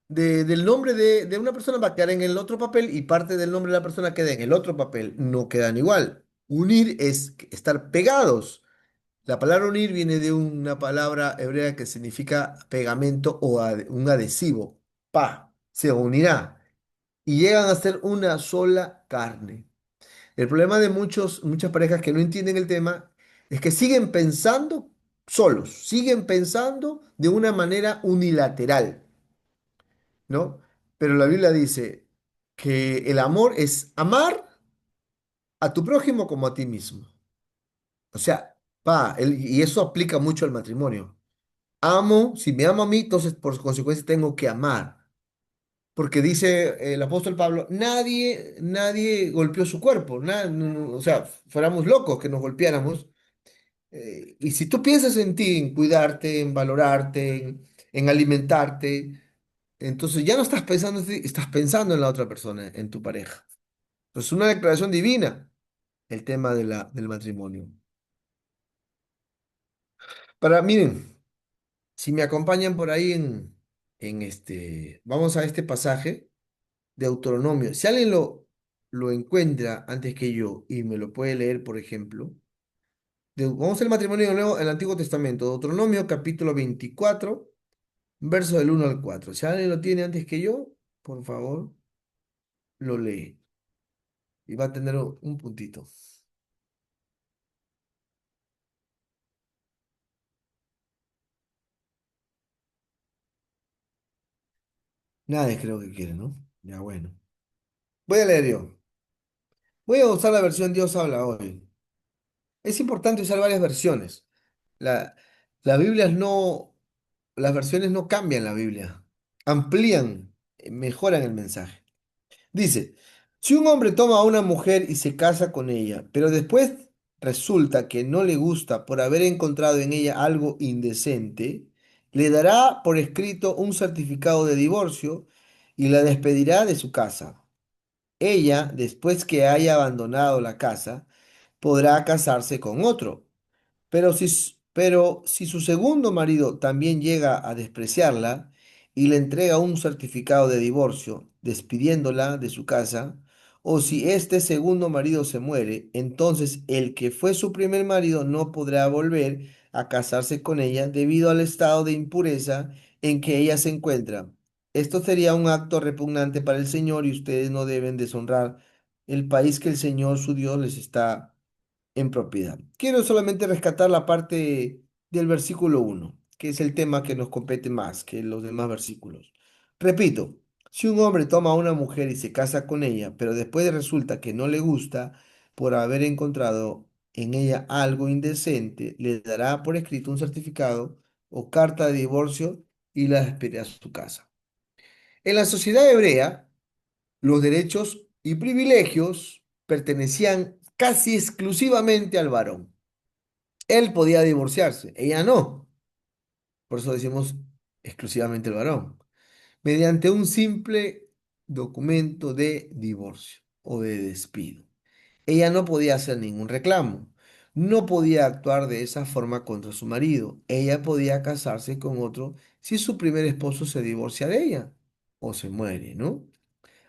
Speaker 1: del nombre de una persona va a quedar en el otro papel y parte del nombre de la persona queda en el otro papel. No quedan igual. Unir es estar pegados. La palabra unir viene de una palabra hebrea que significa pegamento o un adhesivo. Se unirá y llegan a ser una sola carne. El problema de muchas parejas que no entienden el tema es que siguen pensando solos, siguen pensando de una manera unilateral, ¿no? Pero la Biblia dice que el amor es amar a tu prójimo como a ti mismo. O sea, y eso aplica mucho al matrimonio. Si me amo a mí, entonces por consecuencia tengo que amar. Porque dice el apóstol Pablo, nadie golpeó su cuerpo. O sea, fuéramos locos que nos golpeáramos. Y si tú piensas en ti, en cuidarte, en valorarte, en alimentarte. Entonces ya no estás pensando en ti, estás pensando en la otra persona, en tu pareja. Pues una declaración divina, el tema de del matrimonio. Miren, si me acompañan por ahí vamos a este pasaje de Deuteronomio. Si alguien lo encuentra antes que yo y me lo puede leer, por ejemplo, vamos al matrimonio de nuevo en el Antiguo Testamento, Deuteronomio capítulo 24, verso del 1 al 4. Si alguien lo tiene antes que yo, por favor, lo lee y va a tener un puntito. Nadie creo que quiere, ¿no? Ya bueno. Voy a leer yo. Voy a usar la versión Dios habla hoy. Es importante usar varias versiones. La, las Biblias no, las versiones no cambian la Biblia, amplían, mejoran el mensaje. Dice, si un hombre toma a una mujer y se casa con ella, pero después resulta que no le gusta por haber encontrado en ella algo indecente, le dará por escrito un certificado de divorcio y la despedirá de su casa. Ella, después que haya abandonado la casa, podrá casarse con otro. Pero si su segundo marido también llega a despreciarla y le entrega un certificado de divorcio, despidiéndola de su casa, o si este segundo marido se muere, entonces el que fue su primer marido no podrá volver a casarse con ella debido al estado de impureza en que ella se encuentra. Esto sería un acto repugnante para el Señor y ustedes no deben deshonrar el país que el Señor su Dios les está en propiedad. Quiero solamente rescatar la parte del versículo 1, que es el tema que nos compete más que los demás versículos. Repito, si un hombre toma a una mujer y se casa con ella, pero después resulta que no le gusta por haber encontrado en ella algo indecente, le dará por escrito un certificado o carta de divorcio y la despedirá a su casa. En la sociedad hebrea, los derechos y privilegios pertenecían casi exclusivamente al varón. Él podía divorciarse, ella no. Por eso decimos exclusivamente el varón. Mediante un simple documento de divorcio o de despido. Ella no podía hacer ningún reclamo. No podía actuar de esa forma contra su marido. Ella podía casarse con otro si su primer esposo se divorcia de ella o se muere, ¿no?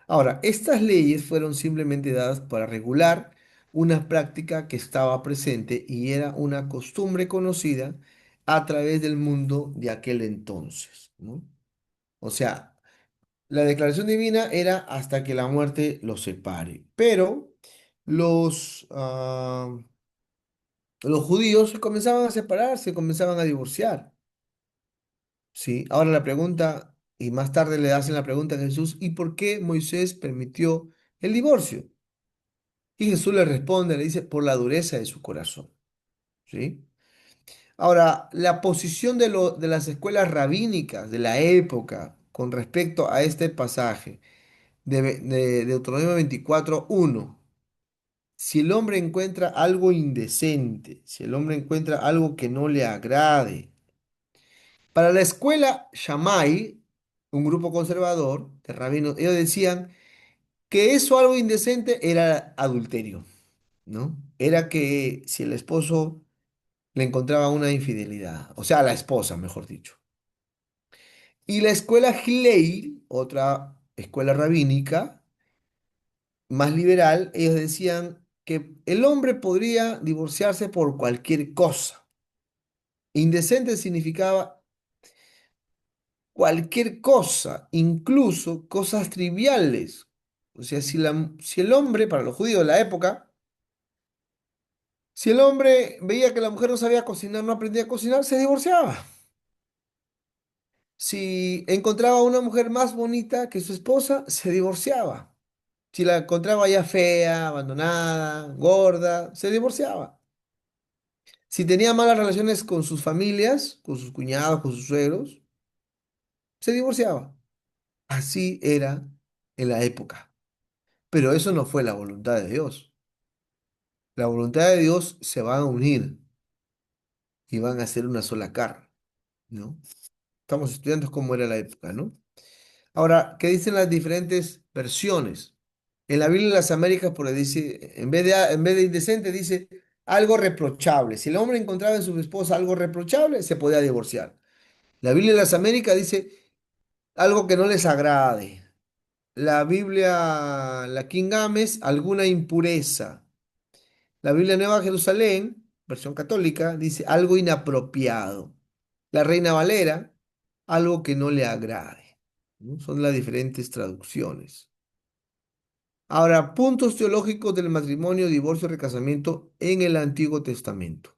Speaker 1: Ahora, estas leyes fueron simplemente dadas para regular una práctica que estaba presente y era una costumbre conocida a través del mundo de aquel entonces, ¿no? O sea, la declaración divina era hasta que la muerte los separe, pero los, ah, los judíos se comenzaban a separar, se comenzaban a divorciar, ¿sí? Ahora la pregunta, y más tarde le hacen la pregunta a Jesús, ¿y por qué Moisés permitió el divorcio? Y Jesús le responde, le dice, por la dureza de su corazón. ¿Sí? Ahora, la posición de las escuelas rabínicas de la época con respecto a este pasaje de Deuteronomio 24:1, si el hombre encuentra algo indecente, si el hombre encuentra algo que no le agrade, para la escuela Shammai, un grupo conservador de rabinos, ellos decían que eso algo indecente era adulterio, ¿no? Era que si el esposo le encontraba una infidelidad, o sea, a la esposa, mejor dicho. Y la escuela Hillel, otra escuela rabínica, más liberal, ellos decían que el hombre podría divorciarse por cualquier cosa. Indecente significaba cualquier cosa, incluso cosas triviales. O sea, si el hombre, para los judíos de la época, si el hombre veía que la mujer no sabía cocinar, no aprendía a cocinar, se divorciaba. Si encontraba una mujer más bonita que su esposa, se divorciaba. Si la encontraba ya fea, abandonada, gorda, se divorciaba. Si tenía malas relaciones con sus familias, con sus cuñados, con sus suegros, se divorciaba. Así era en la época. Pero eso no fue la voluntad de Dios. La voluntad de Dios se van a unir y van a ser una sola carne, ¿no? estamos estudiando cómo era la época, ¿no? Ahora, ¿qué dicen las diferentes versiones? En la Biblia de las Américas, por ahí dice, en vez de indecente, dice algo reprochable. Si el hombre encontraba en su esposa algo reprochable, se podía divorciar. La Biblia de las Américas dice algo que no les agrade. La Biblia, la King James, alguna impureza. La Biblia Nueva Jerusalén, versión católica, dice algo inapropiado. La Reina Valera, algo que no le agrade, ¿no? Son las diferentes traducciones. Ahora, puntos teológicos del matrimonio, divorcio, recasamiento en el Antiguo Testamento.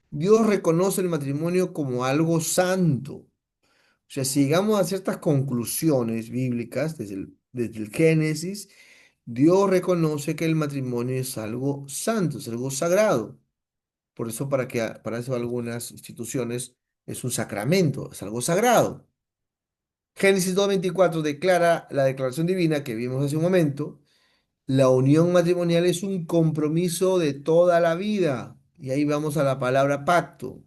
Speaker 1: Dios reconoce el matrimonio como algo santo. O sea, si llegamos a ciertas conclusiones bíblicas desde el Génesis, Dios reconoce que el matrimonio es algo santo, es algo sagrado. Por eso para eso algunas instituciones es un sacramento, es algo sagrado. Génesis 2:24 declara la declaración divina que vimos hace un momento. La unión matrimonial es un compromiso de toda la vida. Y ahí vamos a la palabra pacto.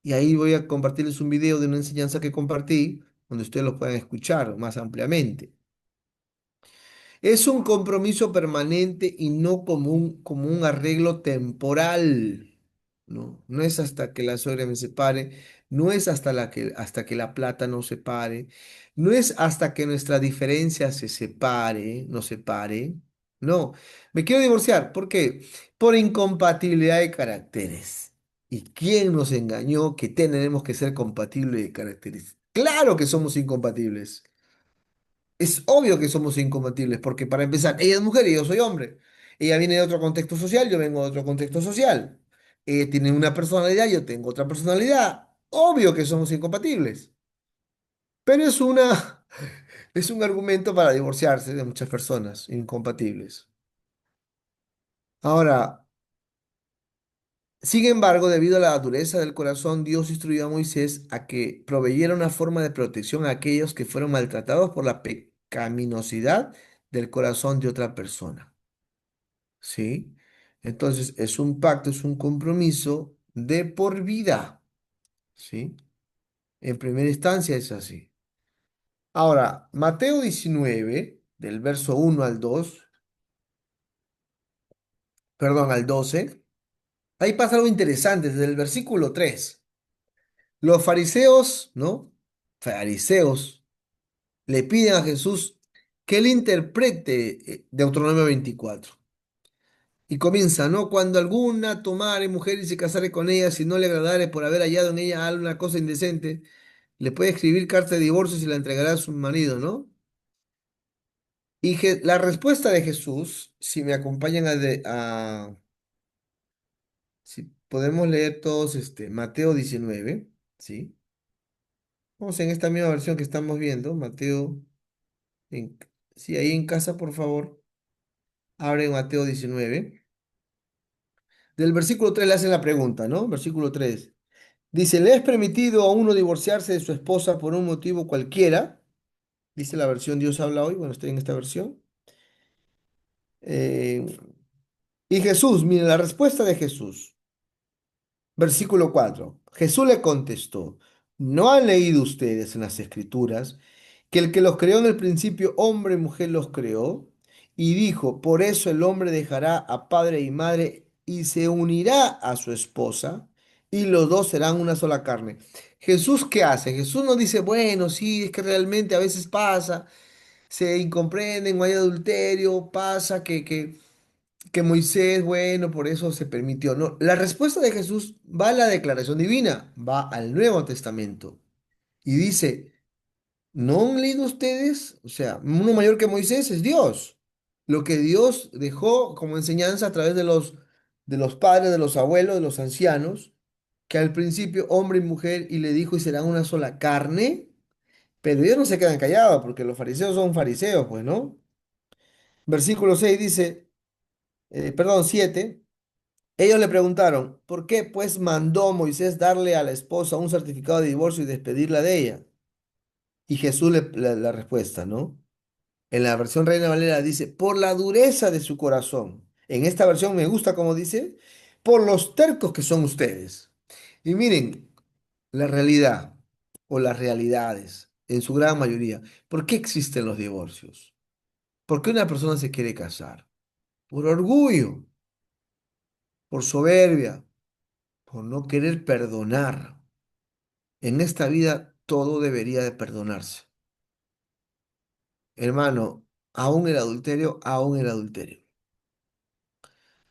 Speaker 1: Y ahí voy a compartirles un video de una enseñanza que compartí, donde ustedes lo puedan escuchar más ampliamente. Es un compromiso permanente y no como un arreglo temporal. ¿No? No es hasta que la suegra me separe, no es hasta que la plata nos separe, no es hasta que nuestra diferencia se separe, nos separe. No, me quiero divorciar. ¿Por qué? Por incompatibilidad de caracteres. ¿Y quién nos engañó que tenemos que ser compatibles de caracteres? Claro que somos incompatibles. Es obvio que somos incompatibles, porque para empezar, ella es mujer y yo soy hombre. Ella viene de otro contexto social, yo vengo de otro contexto social. Ella tiene una personalidad, yo tengo otra personalidad. Obvio que somos incompatibles. Pero es un argumento para divorciarse de muchas personas incompatibles. Ahora, sin embargo, debido a la dureza del corazón, Dios instruyó a Moisés a que proveyera una forma de protección a aquellos que fueron maltratados por la pecaminosidad del corazón de otra persona. ¿Sí? Entonces, es un pacto, es un compromiso de por vida, ¿sí? En primera instancia es así. Ahora, Mateo 19, del verso 1 al 2, perdón, al 12, ahí pasa algo interesante, desde el versículo 3. Los fariseos, ¿no? Fariseos le piden a Jesús que él interprete Deuteronomio 24. Y comienza, ¿no? Cuando alguna tomare mujer y se casare con ella, si no le agradare por haber hallado en ella alguna cosa indecente, le puede escribir carta de divorcio y se la entregará a su marido, ¿no? Y la respuesta de Jesús, si me acompañan si podemos leer todos Mateo 19, ¿sí? Vamos en esta misma versión que estamos viendo, Mateo, en, sí, ahí en casa, por favor, abre Mateo 19. Del versículo 3 le hacen la pregunta, ¿no? Versículo 3. Dice, ¿le es permitido a uno divorciarse de su esposa por un motivo cualquiera? Dice la versión Dios habla hoy. Bueno, estoy en esta versión. Eh, y Jesús, miren la respuesta de Jesús. Versículo 4. Jesús le contestó, ¿no han leído ustedes en las Escrituras que el que los creó en el principio, hombre y mujer los creó? Y dijo, por eso el hombre dejará a padre y madre y se unirá a su esposa y los dos serán una sola carne. Jesús, ¿qué hace? Jesús no dice, bueno, sí, es que realmente a veces pasa, se incomprenden o hay adulterio, pasa que Moisés, bueno, por eso se permitió. No, la respuesta de Jesús va a la declaración divina, va al Nuevo Testamento y dice, ¿no han leído ustedes? O sea, uno mayor que Moisés es Dios. Lo que Dios dejó como enseñanza a través de los padres, de los abuelos, de los ancianos, que al principio hombre y mujer y le dijo y serán una sola carne, pero ellos no se quedan callados porque los fariseos son fariseos, pues, ¿no? Versículo 6 dice, perdón, 7. Ellos le preguntaron, ¿por qué pues mandó Moisés darle a la esposa un certificado de divorcio y despedirla de ella? Y Jesús la respuesta, ¿no? En la versión Reina Valera dice, por la dureza de su corazón. En esta versión me gusta como dice, por los tercos que son ustedes. Y miren, la realidad. o las realidades, en su gran mayoría. ¿Por qué existen los divorcios? ¿Por qué una persona se quiere casar? Por orgullo, por soberbia, por no querer perdonar. En esta vida todo debería de perdonarse. Hermano, aún el adulterio, aún el adulterio.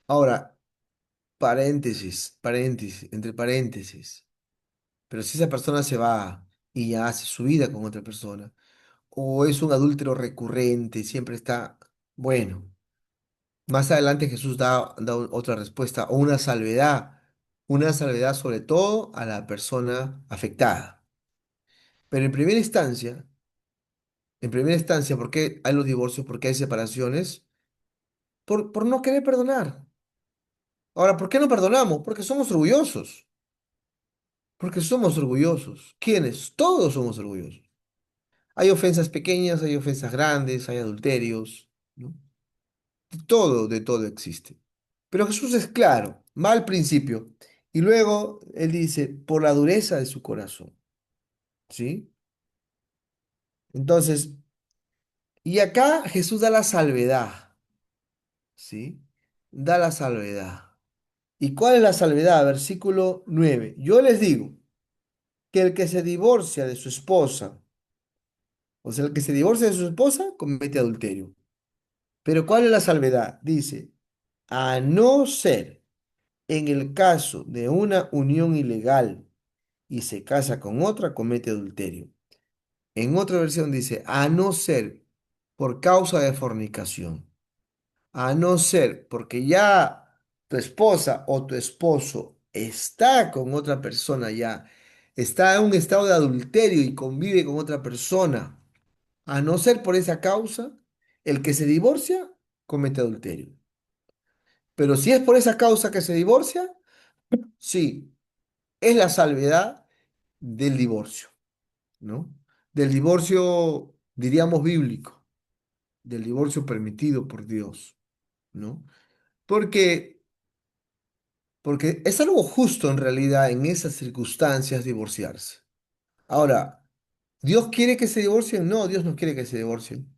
Speaker 1: Ahora, paréntesis, paréntesis, entre paréntesis. Pero si esa persona se va y ya hace su vida con otra persona, o es un adúltero recurrente, siempre está, bueno, más adelante Jesús da otra respuesta, o una salvedad sobre todo a la persona afectada. Pero en primera instancia, ¿por qué hay los divorcios? ¿Por qué hay separaciones? Por no querer perdonar. Ahora, ¿por qué no perdonamos? Porque somos orgullosos. Porque somos orgullosos. ¿Quiénes? Todos somos orgullosos. Hay ofensas pequeñas, hay ofensas grandes, hay adulterios, ¿no? De todo existe. Pero Jesús es claro, va al principio. Y luego Él dice, por la dureza de su corazón, ¿sí? Entonces, y acá Jesús da la salvedad, ¿sí? Da la salvedad. ¿Y cuál es la salvedad? Versículo 9. Yo les digo que el que se divorcia de su esposa, o sea, el que se divorcia de su esposa, comete adulterio. Pero ¿cuál es la salvedad? Dice, a no ser en el caso de una unión ilegal y se casa con otra, comete adulterio. En otra versión dice, a no ser por causa de fornicación, a no ser porque ya tu esposa o tu esposo está con otra persona ya, está en un estado de adulterio y convive con otra persona, a no ser por esa causa, el que se divorcia comete adulterio. Pero si es por esa causa que se divorcia, sí, es la salvedad del divorcio, ¿no? Del divorcio, diríamos, bíblico, del divorcio permitido por Dios, ¿no? Porque, porque es algo justo en realidad en esas circunstancias divorciarse. Ahora, ¿Dios quiere que se divorcien? No, Dios no quiere que se divorcien.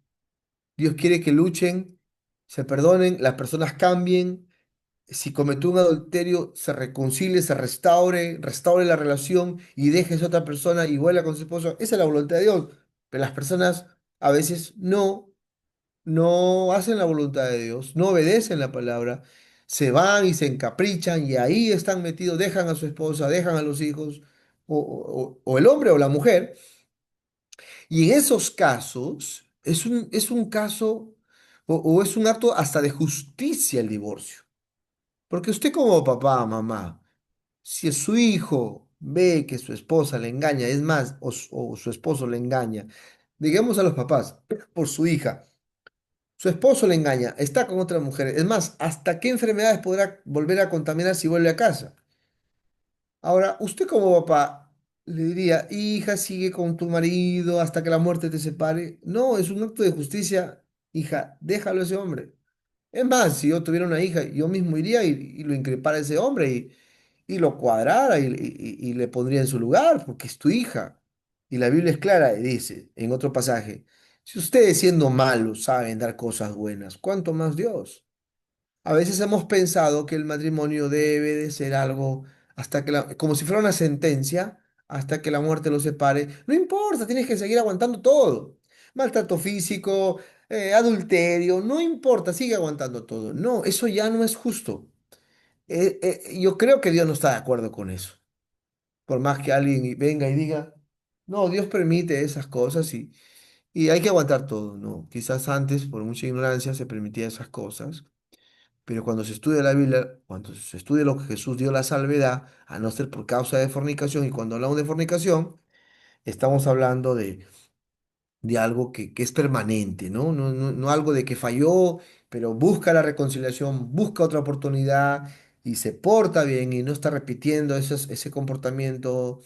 Speaker 1: Dios quiere que luchen, se perdonen, las personas cambien. Si cometió un adulterio, se reconcilie, se restaure la relación y deje a esa otra persona y vuelva con su esposo. Esa es la voluntad de Dios. Pero las personas a veces no hacen la voluntad de Dios, no obedecen la palabra, se van y se encaprichan y ahí están metidos, dejan a su esposa, dejan a los hijos, o el hombre o la mujer. Y en esos casos es un caso o es un acto hasta de justicia el divorcio. Porque usted como papá, mamá, si su hijo ve que su esposa le engaña, es más, o su esposo le engaña, digamos a los papás, por su hija, su esposo le engaña, está con otra mujer, es más, ¿hasta qué enfermedades podrá volver a contaminar si vuelve a casa? Ahora, usted como papá le diría, hija, sigue con tu marido hasta que la muerte te separe. No, es un acto de justicia, hija, déjalo a ese hombre. Es más, si yo tuviera una hija, yo mismo iría y lo increpara a ese hombre y lo cuadrara y le pondría en su lugar, porque es tu hija. Y la Biblia es clara y dice en otro pasaje, si ustedes siendo malos saben dar cosas buenas, ¿cuánto más Dios? A veces hemos pensado que el matrimonio debe de ser algo como si fuera una sentencia, hasta que la muerte los separe. No importa, tienes que seguir aguantando todo. Maltrato físico, adulterio, no importa, sigue aguantando todo. No, eso ya no es justo. Yo creo que Dios no está de acuerdo con eso. Por más que alguien venga y diga, no, Dios permite esas cosas y hay que aguantar todo, ¿no? Quizás antes, por mucha ignorancia, se permitía esas cosas. Pero cuando se estudia la Biblia, cuando se estudia lo que Jesús dio la salvedad, a no ser por causa de fornicación, y cuando hablamos de fornicación, estamos hablando de algo que es permanente, ¿no? No algo de que falló, pero busca la reconciliación, busca otra oportunidad y se porta bien y no está repitiendo ese comportamiento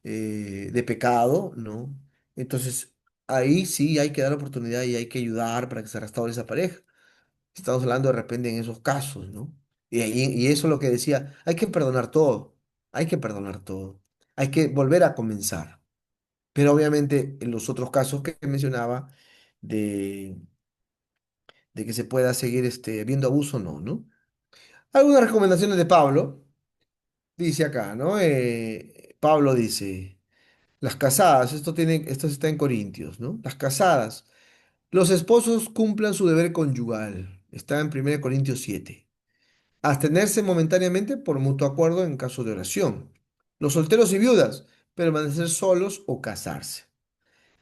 Speaker 1: de pecado, ¿no? Entonces, ahí sí hay que dar oportunidad y hay que ayudar para que se restaure esa pareja. Estamos hablando de repente en esos casos, ¿no? Y eso es lo que decía, hay que perdonar todo, hay que perdonar todo, hay que volver a comenzar. Pero obviamente en los otros casos que mencionaba de, de que se pueda seguir viendo abuso, no, ¿no? Algunas recomendaciones de Pablo, dice acá, ¿no? Pablo dice, las casadas, esto está en Corintios, ¿no? Las casadas, los esposos cumplan su deber conyugal, está en 1 Corintios 7. Abstenerse momentáneamente por mutuo acuerdo en caso de oración. Los solteros y viudas, permanecer solos o casarse.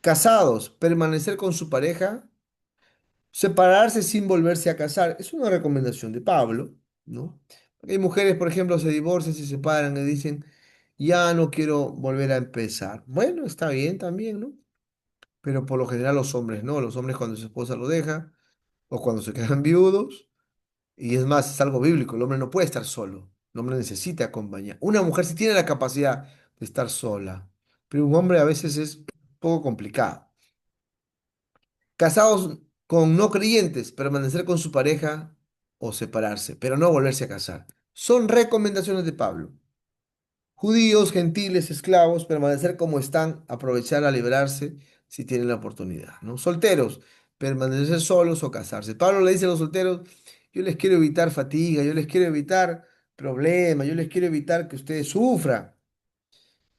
Speaker 1: Casados, permanecer con su pareja, separarse sin volverse a casar. Es una recomendación de Pablo, ¿no? Hay mujeres, por ejemplo, se divorcian, se separan y dicen, ya no quiero volver a empezar. Bueno, está bien también, ¿no? Pero por lo general los hombres no. Los hombres cuando su esposa lo deja o cuando se quedan viudos. Y es más, es algo bíblico, el hombre no puede estar solo, el hombre necesita compañía. Una mujer sí tiene la capacidad de estar sola, pero un hombre a veces es un poco complicado. Casados con no creyentes, permanecer con su pareja o separarse, pero no volverse a casar. Son recomendaciones de Pablo. Judíos, gentiles, esclavos, permanecer como están, aprovechar a liberarse si tienen la oportunidad, ¿no? Solteros, permanecer solos o casarse. Pablo le dice a los solteros, yo les quiero evitar fatiga, yo les quiero evitar problemas, yo les quiero evitar que ustedes sufran,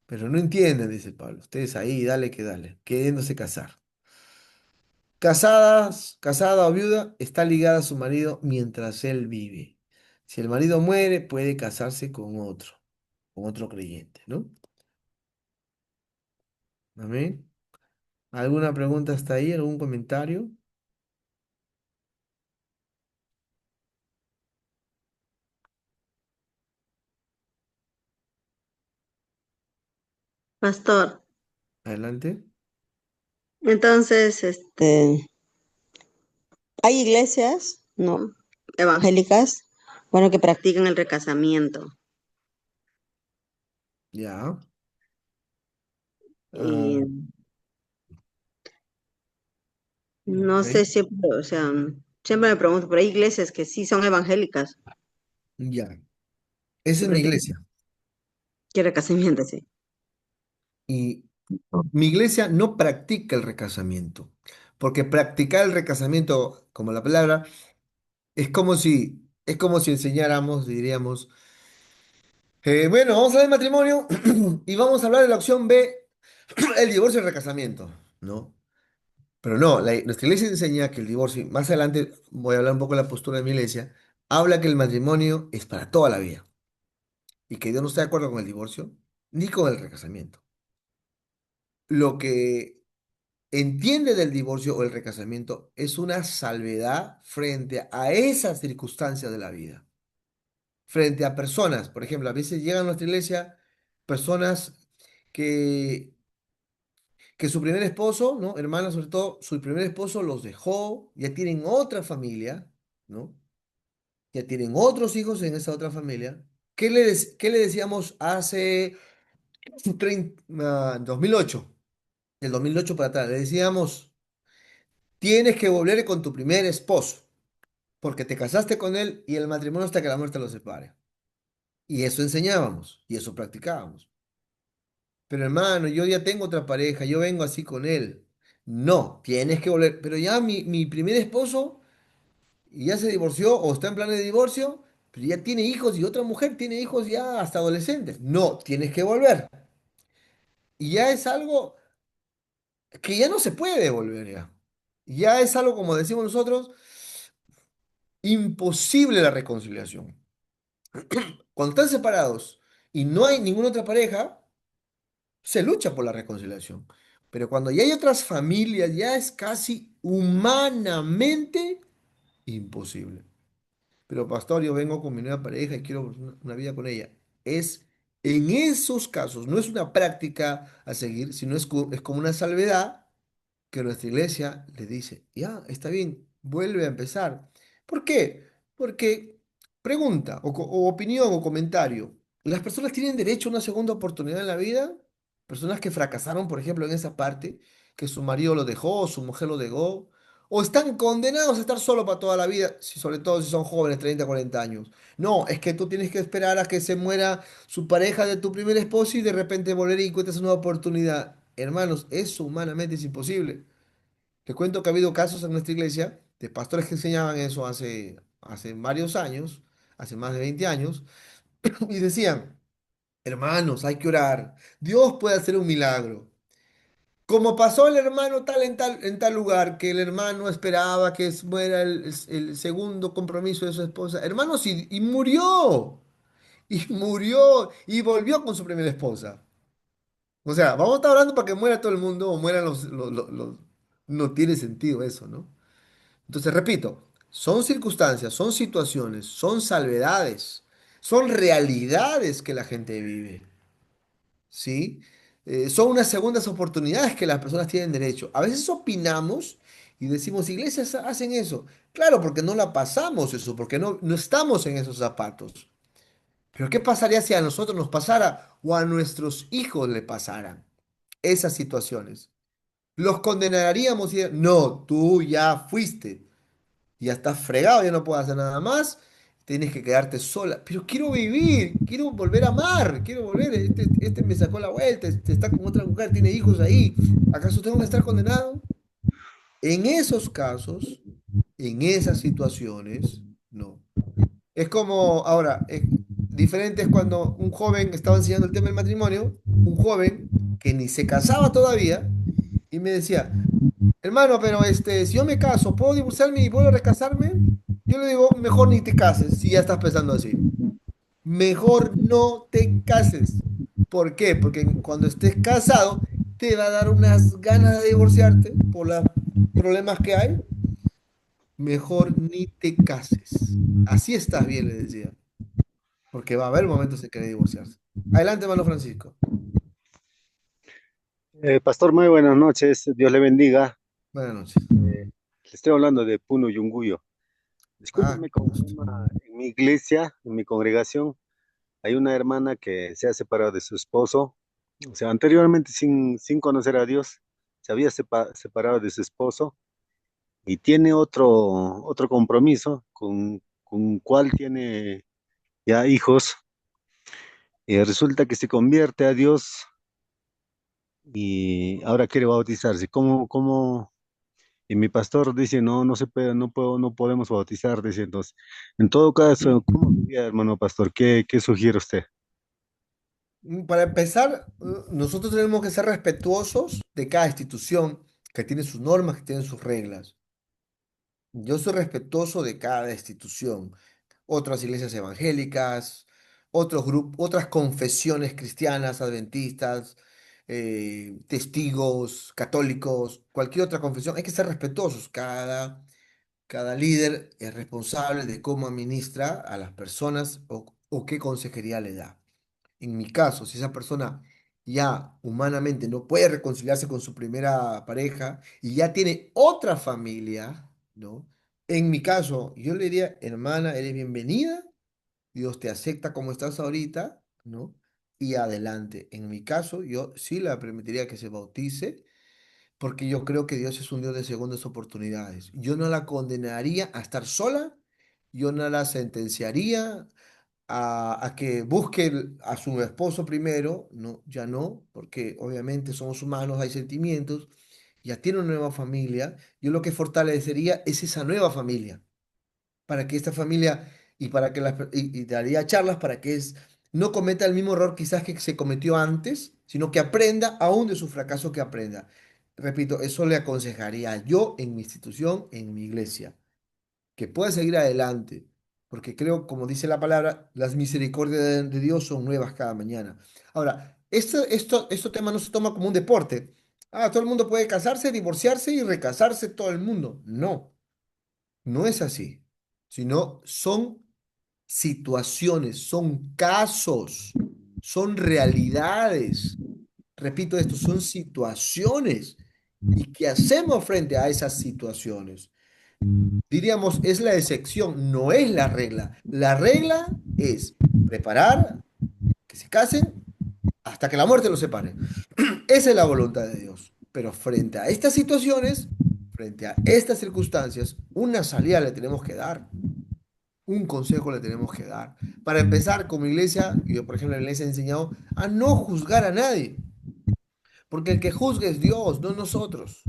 Speaker 1: pero no entienden, dice Pablo. Ustedes ahí, dale que dale, queriéndose casar. Casadas, casada o viuda, está ligada a su marido mientras él vive. Si el marido muere, puede casarse con otro creyente, ¿no? Amén. ¿Alguna pregunta hasta ahí? ¿Algún comentario?
Speaker 2: Pastor,
Speaker 1: Adelante.
Speaker 2: entonces, hay iglesias, ¿no? Evangélicas, bueno, que practican el recasamiento.
Speaker 1: Ya.
Speaker 2: Y
Speaker 1: Ah,
Speaker 2: no sé
Speaker 1: ok.
Speaker 2: si, o sea, siempre me pregunto, pero hay iglesias que sí son evangélicas,
Speaker 1: Ya. Esa
Speaker 2: que
Speaker 1: es mi
Speaker 2: practican
Speaker 1: iglesia.
Speaker 2: el recasamiento, sí.
Speaker 1: Y mi iglesia no practica el recasamiento. Porque practicar el recasamiento, como la palabra, es como si enseñáramos, diríamos, bueno, vamos a hablar del matrimonio y vamos a hablar de la opción B, el divorcio y el recasamiento, ¿no? Pero no, nuestra iglesia enseña que el divorcio, más adelante voy a hablar un poco de la postura de mi iglesia, habla que el matrimonio es para toda la vida y que Dios no está de acuerdo con el divorcio ni con el recasamiento. Lo que entiende del divorcio o el recasamiento es una salvedad frente a esas circunstancias de la vida, frente a personas, por ejemplo, a veces llegan a nuestra iglesia personas que, que su primer esposo, ¿no? Hermanas sobre todo, su primer esposo los dejó, ya tienen otra familia, ¿no? Ya tienen otros hijos en esa otra familia. ¿Qué le decíamos hace 2008? Del 2008 para atrás. Le decíamos, tienes que volver con tu primer esposo, porque te casaste con él y el matrimonio hasta que la muerte los separe. Y eso enseñábamos y eso practicábamos. Pero hermano, yo ya tengo otra pareja, yo vengo así con él. No, tienes que volver. Pero ya mi primer esposo ya se divorció o está en plan de divorcio, pero ya tiene hijos y otra mujer tiene hijos ya hasta adolescentes. No, tienes que volver. Y ya es algo que ya no se puede devolver ya. Ya es algo, como decimos nosotros, imposible la reconciliación. Cuando están separados y no hay ninguna otra pareja, se lucha por la reconciliación. Pero cuando ya hay otras familias, ya es casi humanamente imposible. Pero pastor, yo vengo con mi nueva pareja y quiero una vida con ella. Es en esos casos, no es una práctica a seguir, sino es como una salvedad que nuestra iglesia le dice, ya, está bien, vuelve a empezar. ¿Por qué? Porque, pregunta, o opinión o comentario, ¿las personas tienen derecho a una segunda oportunidad en la vida? Personas que fracasaron, por ejemplo, en esa parte, que su marido lo dejó, su mujer lo dejó, o están condenados a estar solo para toda la vida, sobre todo si son jóvenes, 30 40 años. No, es que tú tienes que esperar a que se muera su pareja de tu primer esposo y de repente volver y encuentras una oportunidad. Hermanos, eso humanamente es imposible. Te cuento que ha habido casos en nuestra iglesia de pastores que enseñaban eso hace varios años, hace más de 20 años, y decían, hermanos, hay que orar. Dios puede hacer un milagro. Como pasó el hermano tal en tal lugar, que el hermano esperaba que fuera el segundo compromiso de su esposa. Hermanos, y murió. Y murió. Y volvió con su primera esposa. O sea, vamos a estar hablando para que muera todo el mundo o mueran No tiene sentido eso, ¿no? Entonces, repito, son circunstancias, son situaciones, son salvedades, son realidades que la gente vive. ¿Sí? Son unas segundas oportunidades que las personas tienen derecho. A veces opinamos y decimos, iglesias hacen eso. Claro, porque no la pasamos eso, porque no estamos en esos zapatos. Pero ¿qué pasaría si a nosotros nos pasara o a nuestros hijos le pasaran esas situaciones? ¿Los condenaríamos y no, tú ya fuiste? Ya estás fregado, ya no puedes hacer nada más, tienes que quedarte sola. Pero quiero vivir, quiero volver a amar, quiero volver. Este me sacó la vuelta, este está con otra mujer, tiene hijos ahí. ¿Acaso tengo que estar condenado? En esos casos, en esas situaciones, no. Es como, ahora, diferente es cuando un joven estaba enseñando el tema del matrimonio, un joven que ni se casaba todavía, y me decía, hermano, pero si yo me caso, ¿puedo divorciarme y vuelvo a recasarme? Yo le digo, mejor ni te cases si ya estás pensando así. Mejor no te cases. ¿Por qué? Porque cuando estés casado te va a dar unas ganas de divorciarte por los problemas que hay. Mejor ni te cases. Así estás bien, le decía. Porque va a haber momentos en que quiere divorciarse. Adelante, hermano Francisco.
Speaker 4: Pastor, muy buenas noches, Dios le bendiga.
Speaker 1: Buenas noches.
Speaker 4: Le estoy hablando de Puno Yunguyo.
Speaker 1: Ah,
Speaker 4: Discúlpeme con un tema. En mi iglesia, en mi congregación, hay una hermana que se ha separado de su esposo. O sea, anteriormente sin conocer a Dios, se había separado de su esposo y tiene otro compromiso con cual tiene ya hijos. Y resulta que se convierte a Dios y ahora quiere bautizarse. Y mi pastor dice, no, no se puede, no puedo, no podemos bautizar, dice entonces. En todo caso, ¿cómo sería, hermano pastor? ¿Qué sugiere usted?
Speaker 1: Para empezar, nosotros tenemos que ser respetuosos de cada institución que tiene sus normas, que tiene sus reglas. Yo soy respetuoso de cada institución. Otras iglesias evangélicas, otros grupos, otras confesiones cristianas, adventistas, testigos, católicos, cualquier otra confesión. Hay que ser respetuosos. Cada líder es responsable de cómo administra a las personas o qué consejería le da. En mi caso, si esa persona ya humanamente no puede reconciliarse con su primera pareja y ya tiene otra familia, ¿no? En mi caso, yo le diría, hermana, eres bienvenida, Dios te acepta como estás ahorita, ¿no? Y adelante. En mi caso, yo sí le permitiría que se bautice, porque yo creo que Dios es un Dios de segundas oportunidades. Yo no la condenaría a estar sola, yo no la sentenciaría a que busque a su esposo primero, no, ya no, porque obviamente somos humanos, hay sentimientos, ya tiene una nueva familia, yo lo que fortalecería es esa nueva familia, para que esta familia y para que y daría charlas para que no cometa el mismo error quizás que se cometió antes, sino que aprenda aún de su fracaso que aprenda. Repito, eso le aconsejaría yo en mi institución, en mi iglesia que pueda seguir adelante, porque creo, como dice la palabra, las misericordias de Dios son nuevas cada mañana. Ahora, este tema no se toma como un deporte. Ah, todo el mundo puede casarse, divorciarse y recasarse todo el mundo. No, no es así, sino son situaciones, son casos, son realidades. Repito esto, son situaciones. ¿Y qué hacemos frente a esas situaciones? Diríamos, es la excepción, no es la regla. La regla es preparar, que se casen, hasta que la muerte los separe. Esa es la voluntad de Dios. Pero frente a estas situaciones, frente a estas circunstancias, una salida le tenemos que dar, un consejo le tenemos que dar. Para empezar, como iglesia, yo por ejemplo en la iglesia he enseñado a no juzgar a nadie. porque el que juzga es Dios, no nosotros.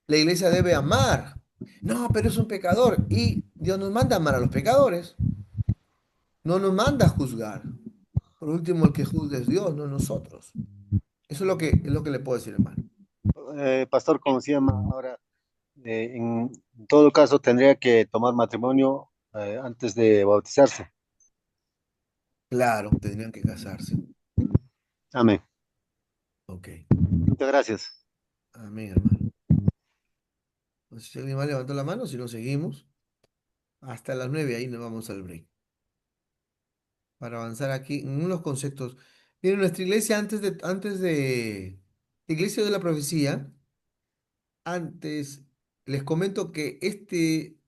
Speaker 1: La iglesia debe amar. No, pero es un pecador y Dios nos manda a amar a los pecadores, no nos manda a juzgar. Por último, el que juzga es Dios, no nosotros. Eso es lo que le puedo decir, hermano.
Speaker 4: Pastor, ¿cómo se llama? Ahora, en todo caso, tendría que tomar matrimonio antes de bautizarse.
Speaker 1: Claro, tendrían que casarse.
Speaker 4: Amén.
Speaker 1: Ok.
Speaker 4: Muchas gracias.
Speaker 1: Amén, hermano. Entonces, si alguien más levantó la mano, si no seguimos, hasta las 9 ahí nos vamos al break. Para avanzar aquí en unos conceptos. Miren, nuestra iglesia Iglesia de la Profecía, antes les comento que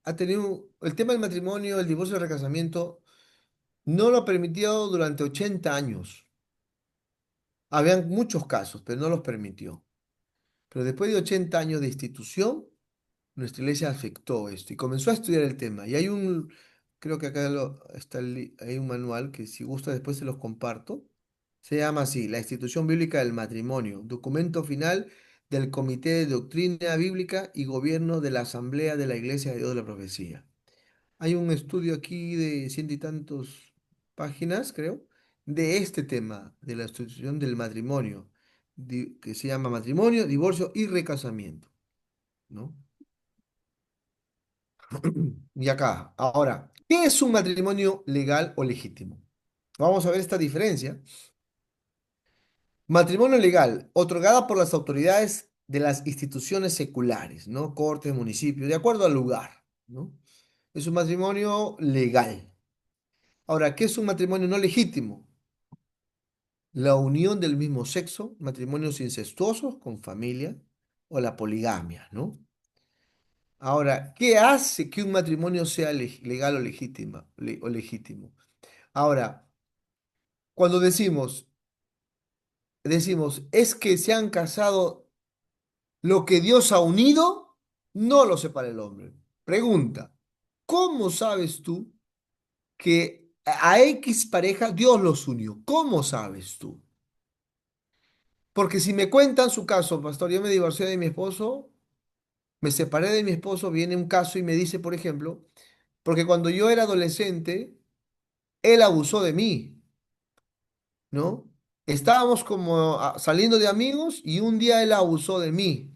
Speaker 1: ha tenido el tema del matrimonio, el divorcio y el recasamiento, no lo ha permitido durante 80 años. Habían muchos casos, pero no los permitió. Pero después de 80 años de institución, nuestra iglesia afectó esto y comenzó a estudiar el tema. Y creo que acá está hay un manual que si gusta después se los comparto. Se llama así, La Institución Bíblica del Matrimonio, documento final del Comité de Doctrina Bíblica y Gobierno de la Asamblea de la Iglesia de Dios de la Profecía. Hay un estudio aquí de ciento y tantos páginas, creo, de este tema, de la institución del matrimonio, que se llama matrimonio, divorcio y recasamiento, ¿no? Y acá, ahora, ¿qué es un matrimonio legal o legítimo? Vamos a ver esta diferencia. Matrimonio legal, otorgada por las autoridades de las instituciones seculares, ¿no? Cortes, municipios, de acuerdo al lugar, ¿no? Es un matrimonio legal. Ahora, ¿qué es un matrimonio no legítimo? La unión del mismo sexo, matrimonios incestuosos con familia o la poligamia, ¿no? Ahora, ¿qué hace que un matrimonio sea legal o legítimo? Ahora, cuando decimos, es que se han casado, lo que Dios ha unido, no lo separa el hombre. Pregunta, ¿cómo sabes tú que a X pareja Dios los unió? ¿Cómo sabes tú? Porque si me cuentan su caso, pastor, yo me divorcié de mi esposo, me separé de mi esposo, viene un caso y me dice, por ejemplo, porque cuando yo era adolescente, él abusó de mí, ¿no? Estábamos como saliendo de amigos y un día él abusó de mí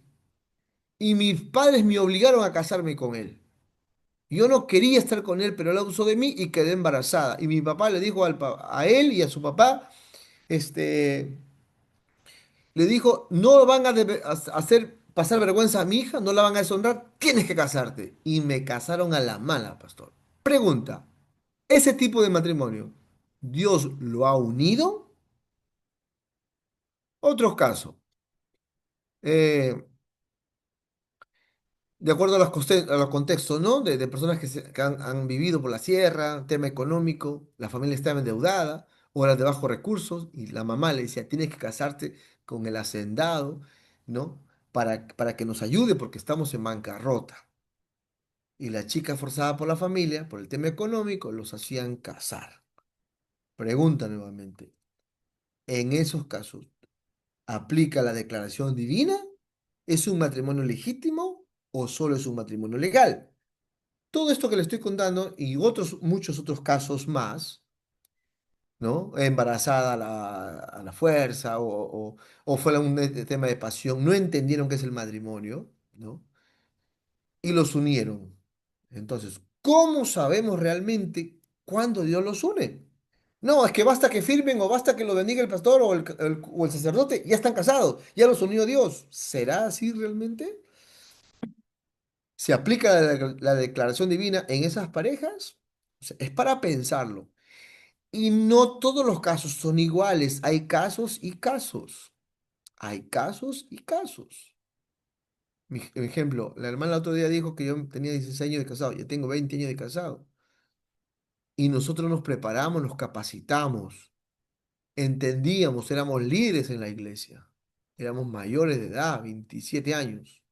Speaker 1: y mis padres me obligaron a casarme con él. Yo no quería estar con él, pero él abusó de mí y quedé embarazada. Y mi papá le dijo a él y a su papá, este, le dijo, no van a hacer pasar vergüenza a mi hija, no la van a deshonrar, tienes que casarte. Y me casaron a la mala, pastor. Pregunta, ¿ese tipo de matrimonio, Dios lo ha unido? Otros casos. eh, de acuerdo a a los contextos, ¿no? De personas que han vivido por la sierra, tema económico, la familia estaba endeudada, o era de bajos recursos, y la mamá le decía, tienes que casarte con el hacendado, ¿no? Para que nos ayude porque estamos en bancarrota. Y la chica forzada por la familia, por el tema económico, los hacían casar. Pregunta nuevamente, ¿en esos casos aplica la declaración divina? ¿Es un matrimonio legítimo o solo es un matrimonio legal? Todo esto que le estoy contando y muchos otros casos más, ¿no? Embarazada a la fuerza o fue un tema de pasión, no entendieron qué es el matrimonio, ¿no? Y los unieron. Entonces, ¿cómo sabemos realmente cuándo Dios los une? No, es que basta que firmen o basta que lo bendiga el pastor o el sacerdote, ya están casados, ya los unió Dios. ¿Será así realmente? ¿Se aplica la declaración divina en esas parejas? O sea, es para pensarlo. Y no todos los casos son iguales. Hay casos y casos. Hay casos y casos. Mi ejemplo, la hermana el otro día dijo que yo tenía 16 años de casado. Yo tengo 20 años de casado. Y nosotros nos preparamos, nos capacitamos, entendíamos, éramos líderes en la iglesia. Éramos mayores de edad, 27 años,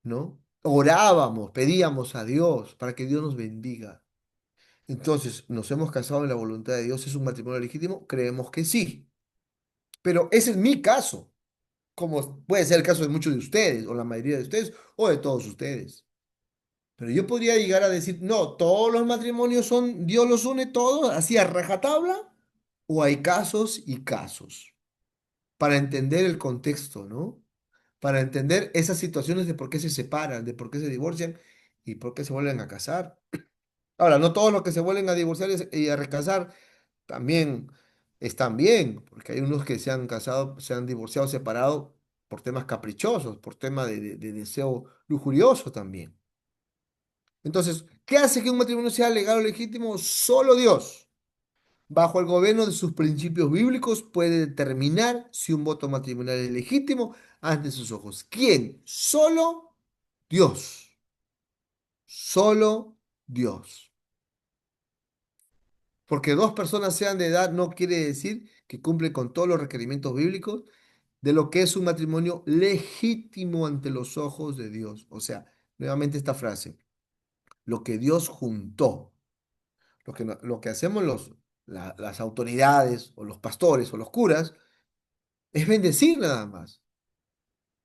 Speaker 1: ¿no? Orábamos, pedíamos a Dios para que Dios nos bendiga. Entonces, ¿nos hemos casado en la voluntad de Dios? ¿Es un matrimonio legítimo? Creemos que sí. Pero ese es mi caso, como puede ser el caso de muchos de ustedes, o la mayoría de ustedes, o de todos ustedes. Pero yo podría llegar a decir, no, todos los matrimonios son, Dios los une todos, así a rajatabla, o hay casos y casos, para entender el contexto, ¿no? Para entender esas situaciones de por qué se separan, de por qué se divorcian y por qué se vuelven a casar. Ahora, no todos los que se vuelven a divorciar y a recasar también están bien, porque hay unos que se han casado, se han divorciado, separado por temas caprichosos, por temas de deseo lujurioso también. Entonces, ¿qué hace que un matrimonio sea legal o legítimo? Solo Dios, bajo el gobierno de sus principios bíblicos, puede determinar si un voto matrimonial es legítimo ante sus ojos. ¿Quién? Solo Dios. Solo Dios. Porque dos personas sean de edad no quiere decir que cumplen con todos los requerimientos bíblicos de lo que es un matrimonio legítimo ante los ojos de Dios. O sea, nuevamente esta frase, lo que Dios juntó, lo que hacemos las autoridades o los pastores o los curas es bendecir nada más.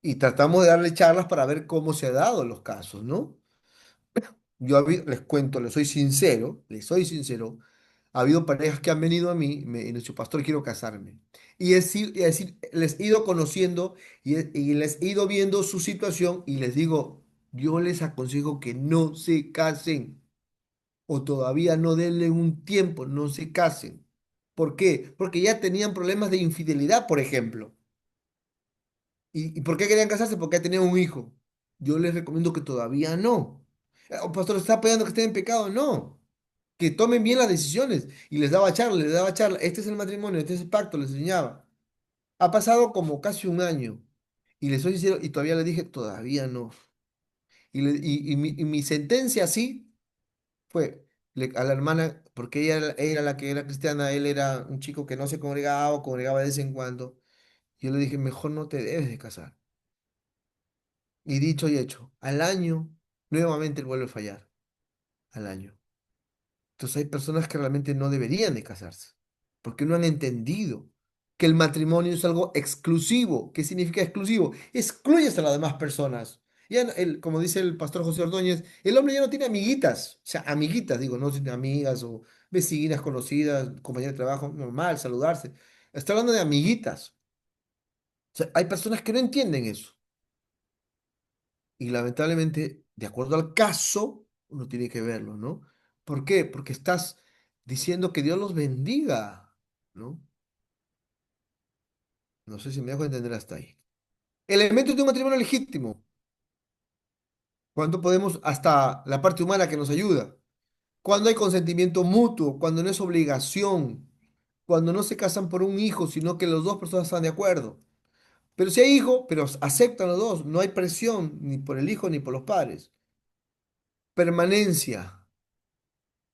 Speaker 1: Y tratamos de darle charlas para ver cómo se ha dado los casos, ¿no? Les cuento, les soy sincero, ha habido parejas que han venido a mí y me han dicho, pastor, quiero casarme. Y es decir, les he ido conociendo y les he ido viendo su situación y les digo, yo les aconsejo que no se casen o todavía no denle un tiempo, no se casen. ¿Por qué? Porque ya tenían problemas de infidelidad, por ejemplo. ¿Y por qué querían casarse? Porque ya tenían un hijo. Yo les recomiendo que todavía no. Pastor, ¿está apoyando que estén en pecado? No. Que tomen bien las decisiones. Y les daba charla. Este es el matrimonio, este es el pacto, les enseñaba. Ha pasado como casi un año. Y les soy sincero, y todavía le dije, todavía no. Y mi sentencia así fue a la hermana, porque ella era la que era cristiana, él era un chico que no se congregaba o congregaba de vez en cuando. Yo le dije, mejor no te debes de casar. Y dicho y hecho, al año, nuevamente él vuelve a fallar. Al año. Entonces hay personas que realmente no deberían de casarse, porque no han entendido que el matrimonio es algo exclusivo. ¿Qué significa exclusivo? Excluyes a las demás personas. Ya, como dice el pastor José Ordóñez, el hombre ya no tiene amiguitas, o sea, amiguitas, digo, no tiene amigas o vecinas conocidas, compañeras de trabajo, normal, saludarse. Está hablando de amiguitas. O sea, hay personas que no entienden eso. Y lamentablemente, de acuerdo al caso, uno tiene que verlo, ¿no? ¿Por qué? Porque estás diciendo que Dios los bendiga, ¿no? No sé si me dejo entender hasta ahí. Elementos de un matrimonio legítimo. Cuando podemos, hasta la parte humana que nos ayuda. Cuando hay consentimiento mutuo, cuando no es obligación, cuando no se casan por un hijo, sino que los dos personas están de acuerdo. Pero si hay hijo, pero aceptan los dos, no hay presión ni por el hijo ni por los padres. Permanencia.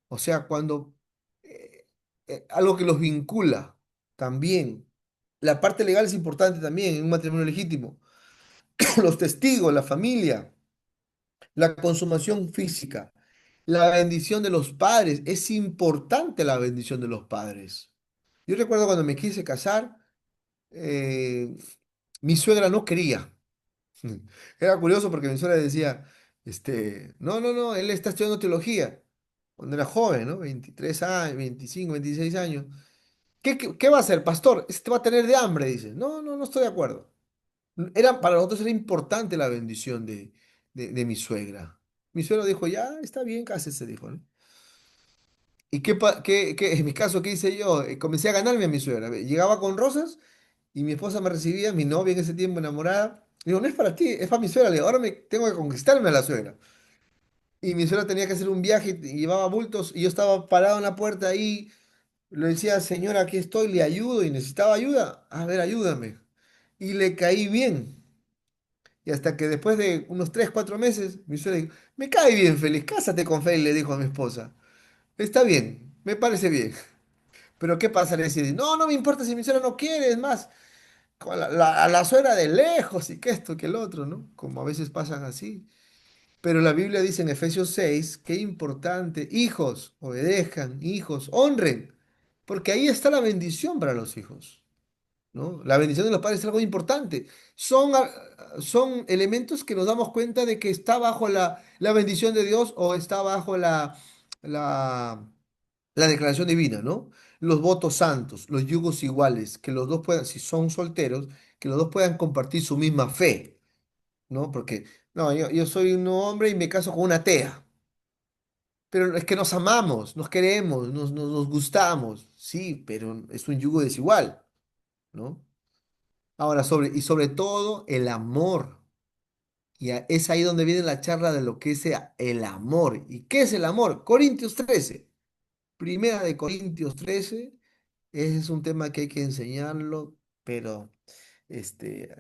Speaker 1: O sea, cuando algo que los vincula también. La parte legal es importante también en un matrimonio legítimo. Los testigos, la familia, la consumación física, la bendición de los padres. Es importante la bendición de los padres. Yo recuerdo cuando me quise casar, eh, mi suegra no quería. Era curioso porque mi suegra decía, no, no, no, él está estudiando teología. Cuando era joven, ¿no? 23 años, 25, 26 años. ¿Qué va a hacer, pastor? Este va a tener de hambre, dice. No, no, no estoy de acuerdo. Para nosotros era importante la bendición de mi suegra. Mi suegra dijo, ya, está bien, cásese, dijo, ¿no? ¿Y en mi caso, qué hice yo? Comencé a ganarme a mi suegra. Llegaba con rosas y mi esposa me recibía, mi novia en ese tiempo enamorada. Digo, no es para ti, es para mi suegra. Le digo, ahora me tengo que conquistarme a la suegra. Y mi suegra tenía que hacer un viaje y llevaba bultos y yo estaba parado en la puerta ahí. Le decía, señora, aquí estoy, le ayudo y necesitaba ayuda. A ver, ayúdame. Y le caí bien. Y hasta que después de unos 3 4 meses, mi suegra dijo, me cae bien, Félix, cásate con Félix, le dijo a mi esposa. Está bien, me parece bien. Pero ¿qué pasa? Le decía, no, no me importa si mi suegra no quiere, es más, con a la suegra de lejos y que esto, que el otro, ¿no? Como a veces pasan así. Pero la Biblia dice en Efesios 6, qué importante, hijos, obedezcan, hijos, honren, porque ahí está la bendición para los hijos. ¿no? La bendición de los padres es algo importante. Son elementos que nos damos cuenta de que está bajo la bendición de Dios o está bajo la, la declaración divina, ¿no? Los votos santos, los yugos iguales, que los dos puedan, si son solteros, que los dos puedan compartir su misma fe, ¿no? Porque, no, yo soy un hombre y me caso con una atea, pero es que nos amamos, nos queremos, nos gustamos, sí, pero es un yugo desigual, ¿no? Ahora, sobre todo el amor. Es ahí donde viene la charla de lo que es el amor. ¿Y qué es el amor? Corintios 13. Primera de Corintios 13. Ese es un tema que hay que enseñarlo, pero este,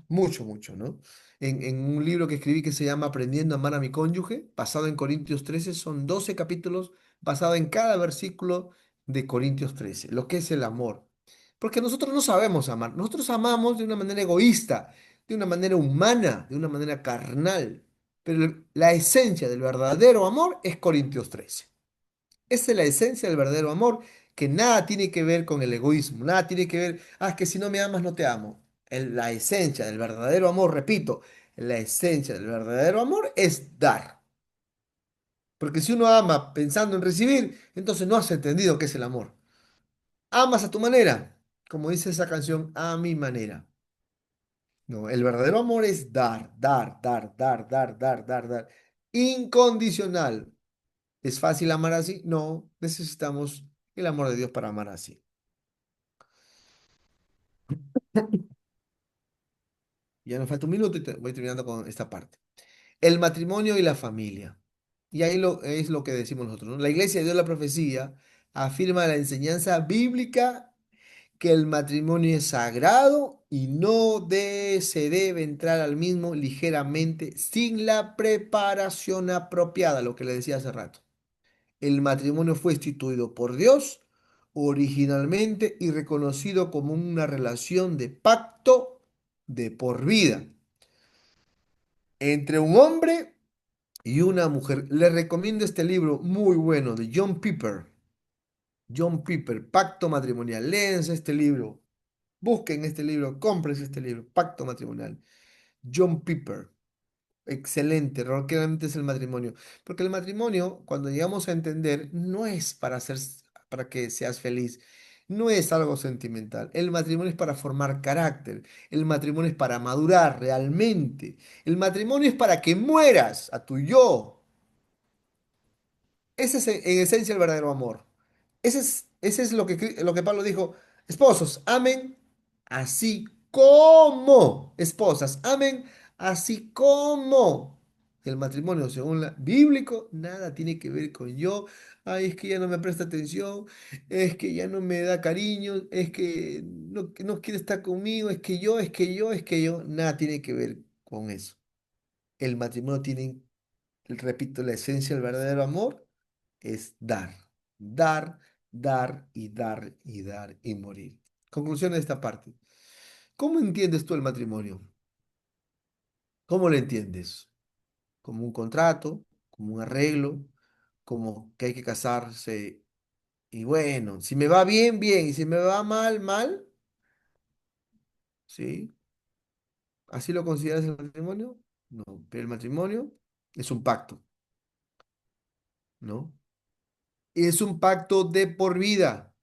Speaker 1: mucho, mucho, ¿no? En un libro que escribí que se llama Aprendiendo a amar a mi cónyuge, basado en Corintios 13, son 12 capítulos, basado en cada versículo de Corintios 13, lo que es el amor. Porque nosotros no sabemos amar, nosotros amamos de una manera egoísta, de una manera humana, de una manera carnal, pero la esencia del verdadero amor es Corintios 13. Esa es la esencia del verdadero amor, que nada tiene que ver con el egoísmo, nada tiene que ver, es que si no me amas, no te amo. La esencia del verdadero amor, repito, la esencia del verdadero amor es dar. Porque si uno ama pensando en recibir, entonces no has entendido qué es el amor. Amas a tu manera, como dice esa canción, a mi manera. No, el verdadero amor es dar, dar, dar, dar, dar, dar, dar, dar. Incondicional. ¿Es fácil amar así? No, necesitamos el amor de Dios para amar así. Ya nos falta un minuto y voy terminando con esta parte. El matrimonio y la familia. Y ahí es lo que decimos nosotros, ¿no? La Iglesia de Dios la Profecía afirma la enseñanza bíblica que el matrimonio es sagrado y se debe entrar al mismo ligeramente sin la preparación apropiada, lo que le decía hace rato. El matrimonio fue instituido por Dios originalmente y reconocido como una relación de pacto de por vida entre un hombre y una mujer. Les recomiendo este libro muy bueno de John Piper. John Piper, Pacto Matrimonial. Léense este libro. Busquen este libro. Cómprense este libro. Pacto Matrimonial. John Piper. Excelente, realmente es el matrimonio. Porque el matrimonio, cuando llegamos a entender, no es para que seas feliz. No es algo sentimental. El matrimonio es para formar carácter. El matrimonio es para madurar realmente. El matrimonio es para que mueras a tu yo. Ese es en esencia el verdadero amor. Ese es lo que Pablo dijo. Esposos, amen así como. Esposas, amen así como. El matrimonio, según la bíblico, nada tiene que ver con yo. Ay, es que ya no me presta atención, es que ya no me da cariño, es que no quiere estar conmigo, es que yo. Nada tiene que ver con eso. El matrimonio tiene, repito, la esencia del verdadero amor es dar, dar, dar y dar y dar y morir. Conclusión de esta parte. ¿Cómo entiendes tú el matrimonio? ¿Cómo lo entiendes? ¿Como un contrato? ¿Como un arreglo? ¿Como que hay que casarse? Y bueno, si me va bien, bien, y si me va mal, mal, ¿sí? ¿Así lo consideras el matrimonio? No, pero el matrimonio es un pacto, ¿no? Es un pacto de por vida.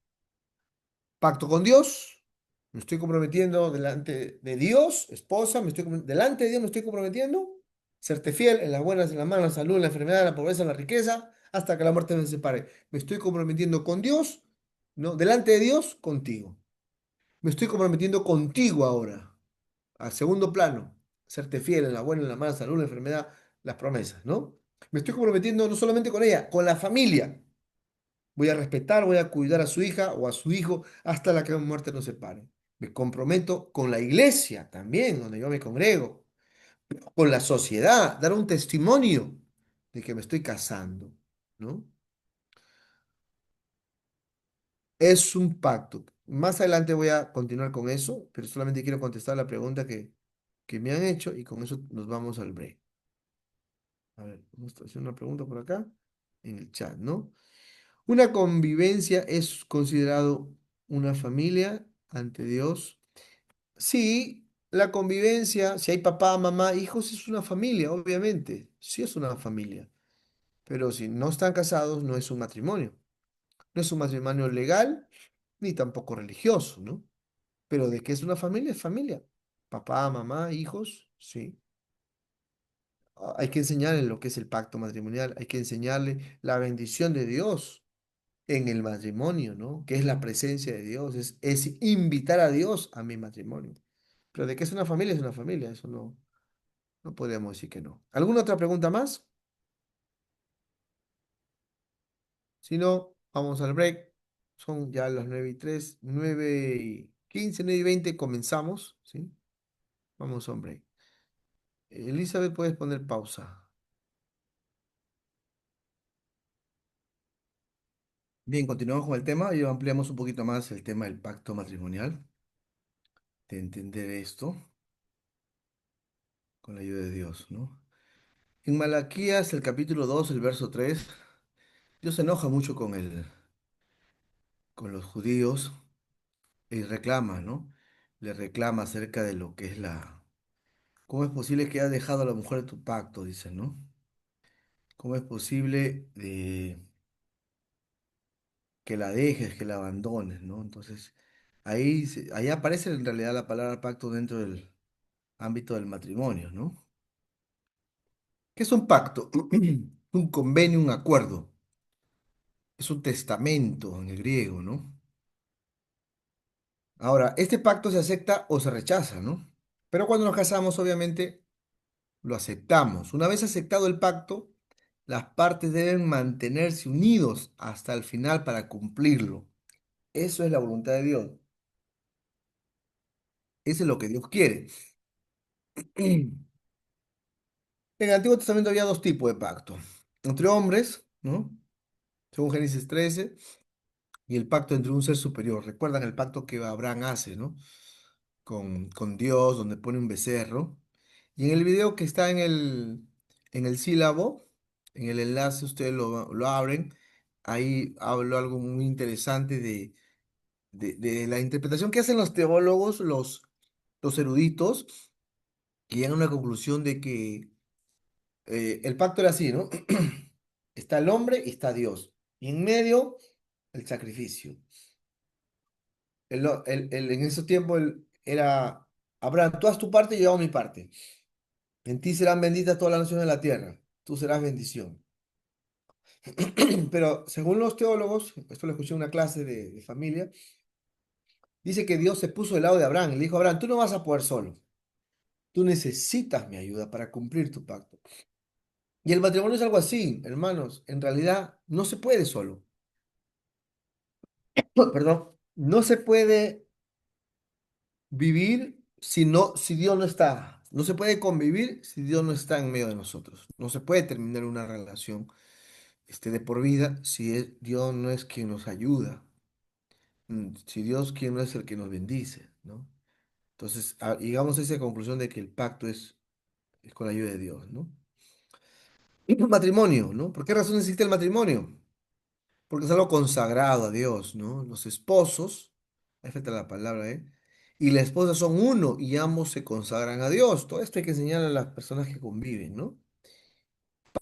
Speaker 1: Pacto con Dios, me estoy comprometiendo delante de Dios, esposa, delante de Dios me estoy comprometiendo, serte fiel en las buenas, en las malas, en la salud, en la enfermedad, en la pobreza, en la riqueza, hasta que la muerte me separe. Me estoy comprometiendo con Dios, ¿no? Delante de Dios, contigo. Me estoy comprometiendo contigo ahora, al segundo plano, serte fiel en la buena, en la mala, salud, en la enfermedad, las promesas, ¿no? Me estoy comprometiendo no solamente con ella, con la familia. Voy a respetar, voy a cuidar a su hija o a su hijo hasta la que la muerte nos separe. Me comprometo con la iglesia también, donde yo me congrego, con la sociedad, dar un testimonio de que me estoy casando, ¿no? Es un pacto. Más adelante voy a continuar con eso, pero solamente quiero contestar la pregunta que me han hecho y con eso nos vamos al break. A ver, vamos a hacer una pregunta por acá en el chat, ¿no? Una convivencia es considerado una familia ante Dios. Sí, la convivencia, si hay papá, mamá, hijos, es una familia, obviamente. Sí es una familia. Pero si no están casados, no es un matrimonio. No es un matrimonio legal ni tampoco religioso, ¿no? Pero de que es familia, es familia. Papá, mamá, hijos, sí. Hay que enseñarle lo que es el pacto matrimonial, hay que enseñarle la bendición de Dios en el matrimonio, ¿no? Que es la presencia de Dios, es invitar a Dios a mi matrimonio. Pero de que es una familia, eso no, no podríamos decir que no. ¿Alguna otra pregunta más? Si no, vamos al break. Son ya las 9:03, 9:15, 9:20 comenzamos, ¿sí? Vamos a un break. Elizabeth, puedes poner pausa. Bien, continuamos con el tema y ampliamos un poquito más el tema del pacto matrimonial, de entender esto con la ayuda de Dios, ¿no? En Malaquías, el capítulo 2, el verso 3, Dios se enoja mucho con los judíos y reclama, ¿no? Le reclama acerca de lo que es ¿cómo es posible que hayas dejado a la mujer de tu pacto? Dice, ¿no? ¿Cómo es posible que la dejes, que la abandones, ¿no? Entonces, ahí aparece en realidad la palabra pacto dentro del ámbito del matrimonio, ¿no? ¿Qué es un pacto? Un convenio, un acuerdo. Es un testamento en el griego, ¿no? Ahora, este pacto se acepta o se rechaza, ¿no? Pero cuando nos casamos, obviamente, lo aceptamos. Una vez aceptado el pacto, las partes deben mantenerse unidos hasta el final para cumplirlo. Eso es la voluntad de Dios. Eso es lo que Dios quiere. En el Antiguo Testamento había dos tipos de pacto. Entre hombres, ¿no? Según Génesis 13, y el pacto entre un ser superior. Recuerdan el pacto que Abraham hace, ¿no? Con Dios, donde pone un becerro. Y en el video que está en el sílabo, en el enlace, ustedes lo abren, ahí hablo algo muy interesante de la interpretación que hacen los teólogos, los eruditos, que llegan a una conclusión de que el pacto era así, ¿no? Está el hombre y está Dios. Y en medio, el sacrificio. En ese tiempo era, Abraham, tú haz tu parte y yo hago mi parte. En ti serán benditas todas las naciones de la tierra. Tú serás bendición. Pero según los teólogos, esto lo escuché en una clase de familia, dice que Dios se puso del lado de Abraham y le dijo, Abraham, tú no vas a poder solo. Tú necesitas mi ayuda para cumplir tu pacto. Y el matrimonio es algo así, hermanos. En realidad, no se puede solo. Perdón, no se puede vivir si Dios no está. No se puede convivir si Dios no está en medio de nosotros. No se puede terminar una relación de por vida si Dios no es quien nos ayuda. Si Dios quien no es el que nos bendice, ¿no? Entonces, llegamos a esa conclusión de que el pacto es con la ayuda de Dios, ¿no? Y el matrimonio, ¿no? ¿Por qué razón existe el matrimonio? Porque es algo consagrado a Dios, ¿no? Los esposos, ahí falta la palabra, ¿eh? Y la esposa son uno y ambos se consagran a Dios. Todo esto hay que enseñar a las personas que conviven, ¿no?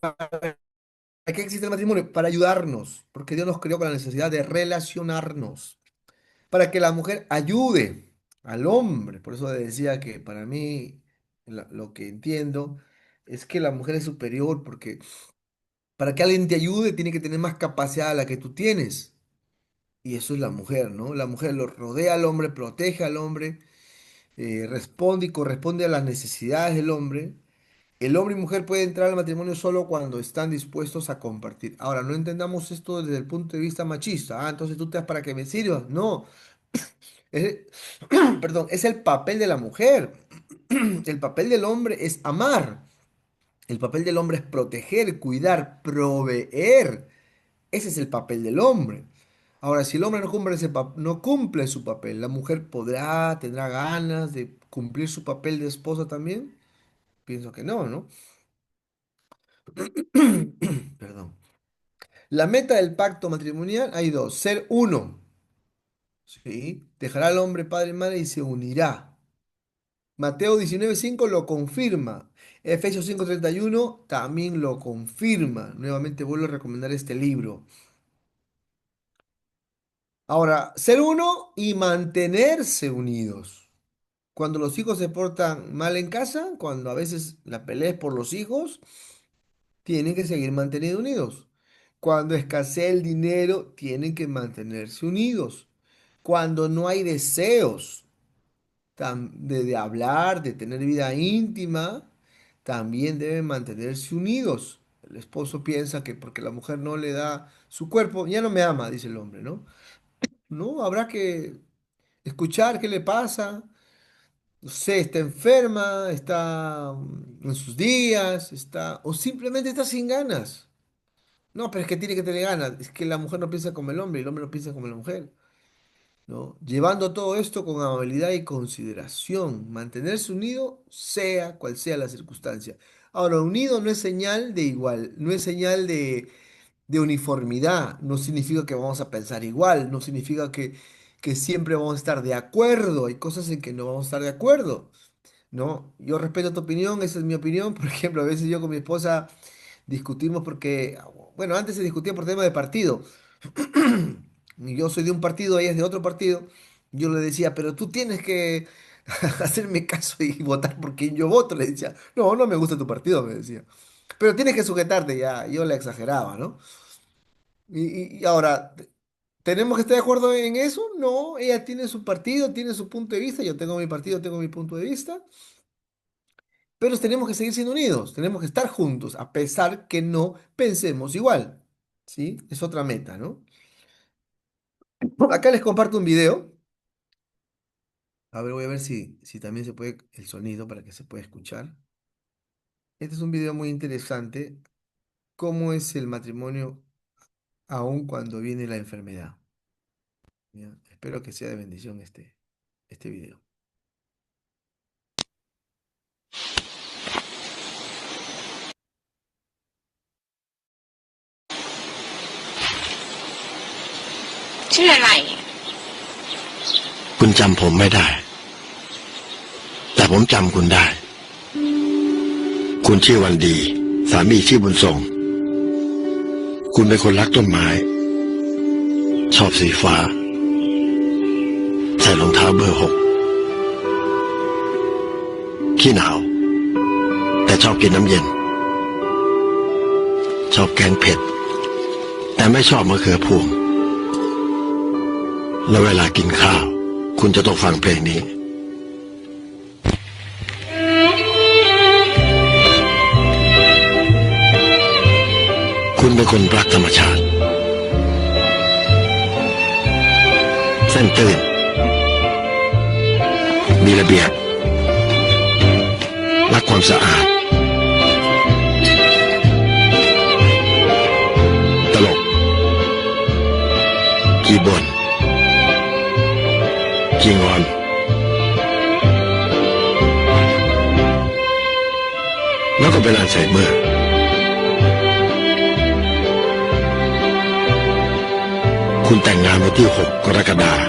Speaker 1: ¿Para qué existe el matrimonio? Para ayudarnos, porque Dios nos creó con la necesidad de relacionarnos, para que la mujer ayude al hombre. Por eso decía que para mí lo que entiendo es que la mujer es superior, porque para que alguien te ayude tiene que tener más capacidad de la que tú tienes. Y eso es la mujer, ¿no? La mujer lo rodea al hombre, protege al hombre, responde y corresponde a las necesidades del hombre. El hombre y mujer pueden entrar al matrimonio solo cuando están dispuestos a compartir. Ahora, no entendamos esto desde el punto de vista machista. Ah, entonces tú te das para que me sirvas. No, es, perdón, es el papel de la mujer. El papel del hombre es amar. El papel del hombre es proteger, cuidar, proveer. Ese es el papel del hombre. Ahora, si el hombre no cumple su papel, ¿la mujer tendrá ganas de cumplir su papel de esposa también? Pienso que no, ¿no? Perdón. La meta del pacto matrimonial hay dos: ser uno, ¿sí? Dejará al hombre padre y madre y se unirá. Mateo 19:5 lo confirma. Efesios 5:31 también lo confirma. Nuevamente vuelvo a recomendar este libro. Ahora, ser uno y mantenerse unidos. Cuando los hijos se portan mal en casa, cuando a veces la pelea es por los hijos, tienen que seguir mantenidos unidos. Cuando escasea el dinero, tienen que mantenerse unidos. Cuando no hay deseos de hablar, de tener vida íntima, también deben mantenerse unidos. El esposo piensa que porque la mujer no le da su cuerpo, ya no me ama, dice el hombre, ¿no? No, habrá que escuchar qué le pasa. No sé, está enferma, está en sus días, está, o simplemente está sin ganas. No, pero es que tiene que tener ganas. Es que la mujer no piensa como el hombre y el hombre no piensa como la mujer, ¿no? Llevando todo esto con amabilidad y consideración, mantenerse unido sea cual sea la circunstancia. Ahora, unido no es señal de igual, no es señal de uniformidad, no significa que vamos a pensar igual, no significa que siempre vamos a estar de acuerdo, hay cosas en que no vamos a estar de acuerdo, ¿no? Yo respeto tu opinión, esa es mi opinión, por ejemplo, a veces yo con mi esposa discutimos porque, bueno, antes se discutía por tema de partido. Y yo soy de un partido, ella es de otro partido. Yo le decía, pero tú tienes que hacerme caso y votar por quien yo voto. Le decía, no, no me gusta tu partido, me decía. Pero tienes que sujetarte ya. Yo le exageraba, ¿no? Y ahora, ¿tenemos que estar de acuerdo en eso? No, ella tiene su partido, tiene su punto de vista. Yo tengo mi partido, tengo mi punto de vista. Pero tenemos que seguir siendo unidos, tenemos que estar juntos, a pesar que no pensemos igual. ¿Sí? Es otra meta, ¿no? Acá les comparto un video. A ver, voy a ver si también se puede el sonido para que se pueda escuchar. Este es un video muy interesante. ¿Cómo es el matrimonio aun cuando viene la enfermedad? ¿Ya? Espero que sea de bendición este video.
Speaker 5: คุณจำผมไม่ได้แต่ผมจำคุณได้คุณชื่อวันดีสามีชื่อบุญส่งคุณเป็นคนรักต้นไม้ชอบสีฟ้าใส่รองเท้าเบอร์6ขี้หนาวแต่ชอบกินน้ำเย็นชอบแกงเผ็ดแต่ไม่ชอบมะเขือพวงแล้วเวลากินข้าวคุณจะต้องฟังเพลงนี้คุณเป็นคนรักธรรมชาติเส้นตื่นมีระเบียบรักความสะอาดตลกขี้บ่นขี้งอนแล้วก็เป็นอัลไซเมอร์คุณแต่งงานวันที่6 กรกฎาคม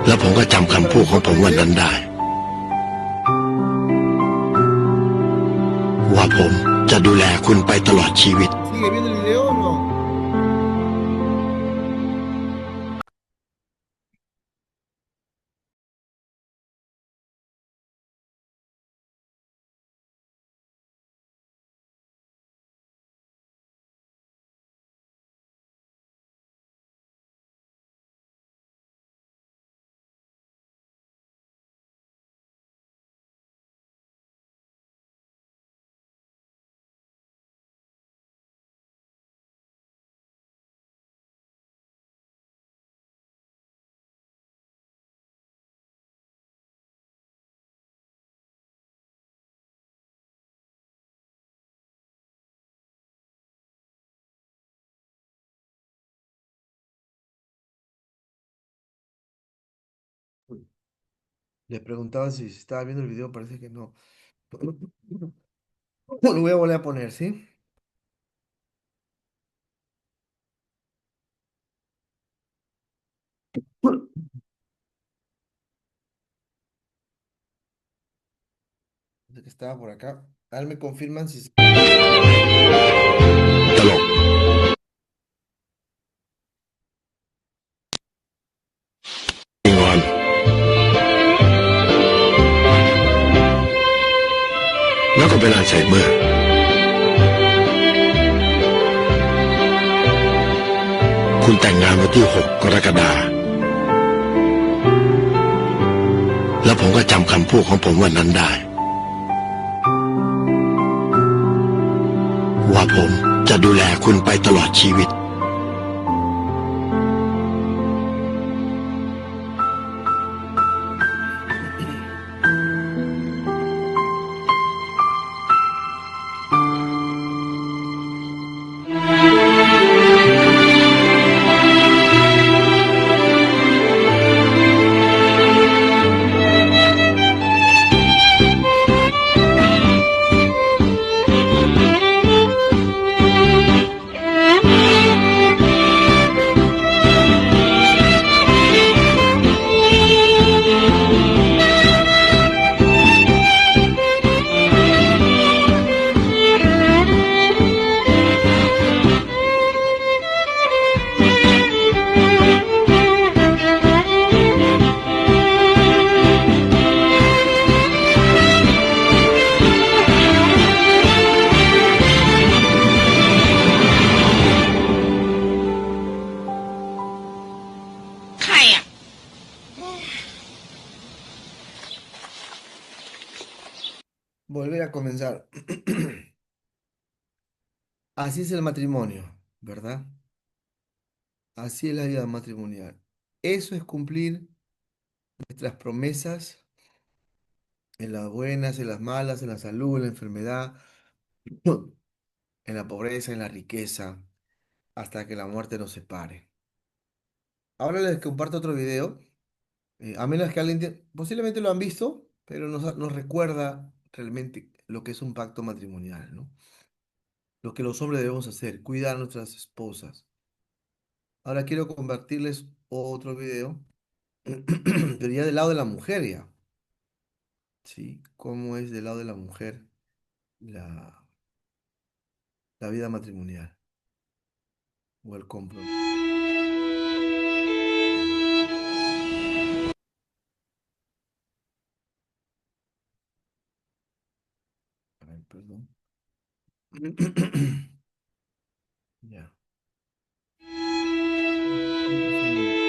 Speaker 5: แล้วผมก็จำคำพูดของผมวันนั้นได้ว่าผมจะดูแลคุณไปตลอดชีวิต
Speaker 1: ¿Sigue viendo el video o no? Les preguntaba si se estaba viendo el video, parece que no. Lo voy a volver a poner, ¿sí? que estaba por acá. A ver, me confirman si...
Speaker 5: ตลกงอนแล้วก็เป็นอัลไซเมอร์คุณแต่งงานวันที่6 กรกฎาคมแล้วผมก็จำคำพูดของผมวันนั้นได้ว่าผมจะดูแลคุณไปตลอดชีวิต
Speaker 6: ใครอ่ะ
Speaker 1: Volver a comenzar. Así es el matrimonio, ¿verdad? Así es la vida matrimonial. Eso es cumplir nuestras promesas en las buenas, en las malas, en la salud, en la enfermedad, en la pobreza, en la riqueza, hasta que la muerte nos separe. Ahora les comparto otro video, a menos que alguien, posiblemente lo han visto, pero nos recuerda realmente lo que es un pacto matrimonial, ¿no? Lo que los hombres debemos hacer, cuidar a nuestras esposas. Ahora quiero compartirles otro video, pero ya del lado de la mujer ya, ¿sí? ¿Cómo es del lado de la mujer la, la vida matrimonial o el compromiso? A ver, perdón. Ya. ¿Cuántos segundos?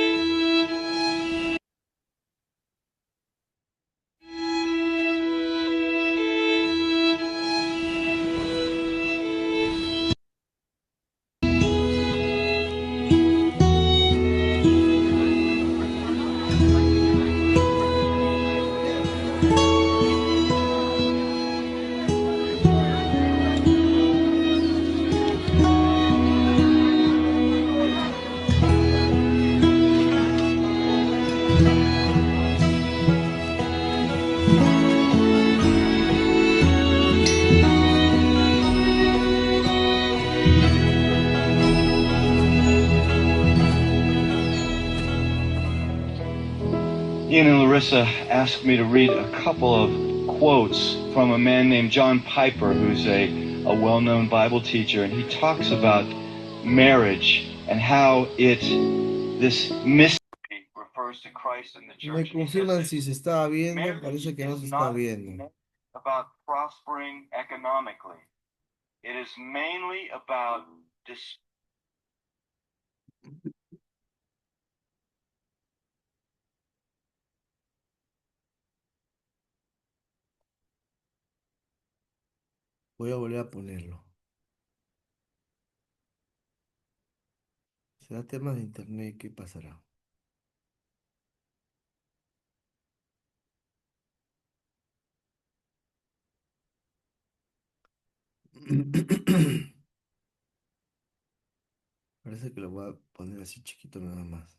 Speaker 7: Ian and Larissa asked me to read a couple of quotes from a man named John Piper, who's a well-known Bible teacher, and he talks about marriage and how this mystery refers to Christ and the
Speaker 1: Me
Speaker 7: church. He says
Speaker 1: confirman
Speaker 7: that
Speaker 1: si se está viendo,
Speaker 7: marriage
Speaker 1: parece que no
Speaker 7: is
Speaker 1: se está
Speaker 7: not
Speaker 1: viendo.
Speaker 7: about prospering economically. It is mainly about
Speaker 1: Voy a volver a ponerlo. Será temas de internet, ¿qué pasará? Parece que lo voy a poner así chiquito nada más.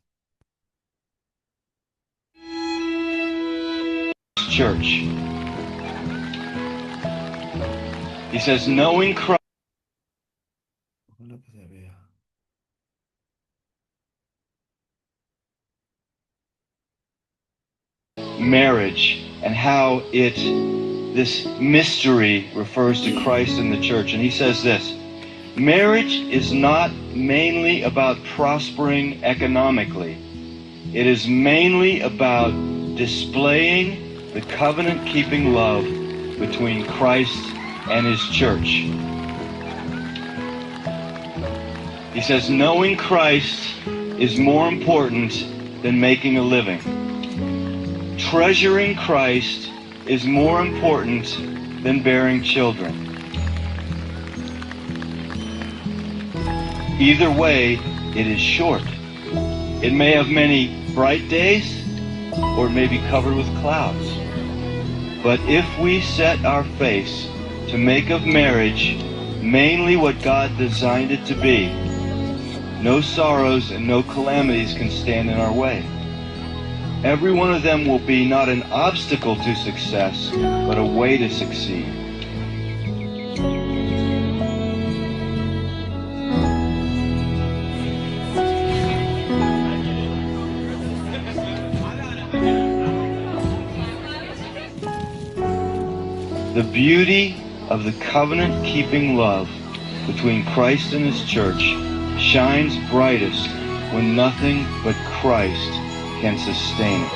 Speaker 7: church. He says, knowing Christ
Speaker 1: Ojalá que se vea.
Speaker 7: marriage and how it this mystery refers to Christ and the church. And he says this: marriage is not mainly about prospering economically. It is mainly about displaying the covenant-keeping love between Christ and his church. He says knowing Christ is more important than making a living. Treasuring Christ is more important than bearing children. Either way, it is short. It may have many bright days, or it may be covered with clouds. But if we set our face to make of marriage mainly what God designed it to be, no sorrows and no calamities can stand in our way. Every one of them will be not an obstacle to success, but a way to succeed. The beauty of the covenant-keeping love between Christ and his church shines brightest when nothing but Christ can sustain it.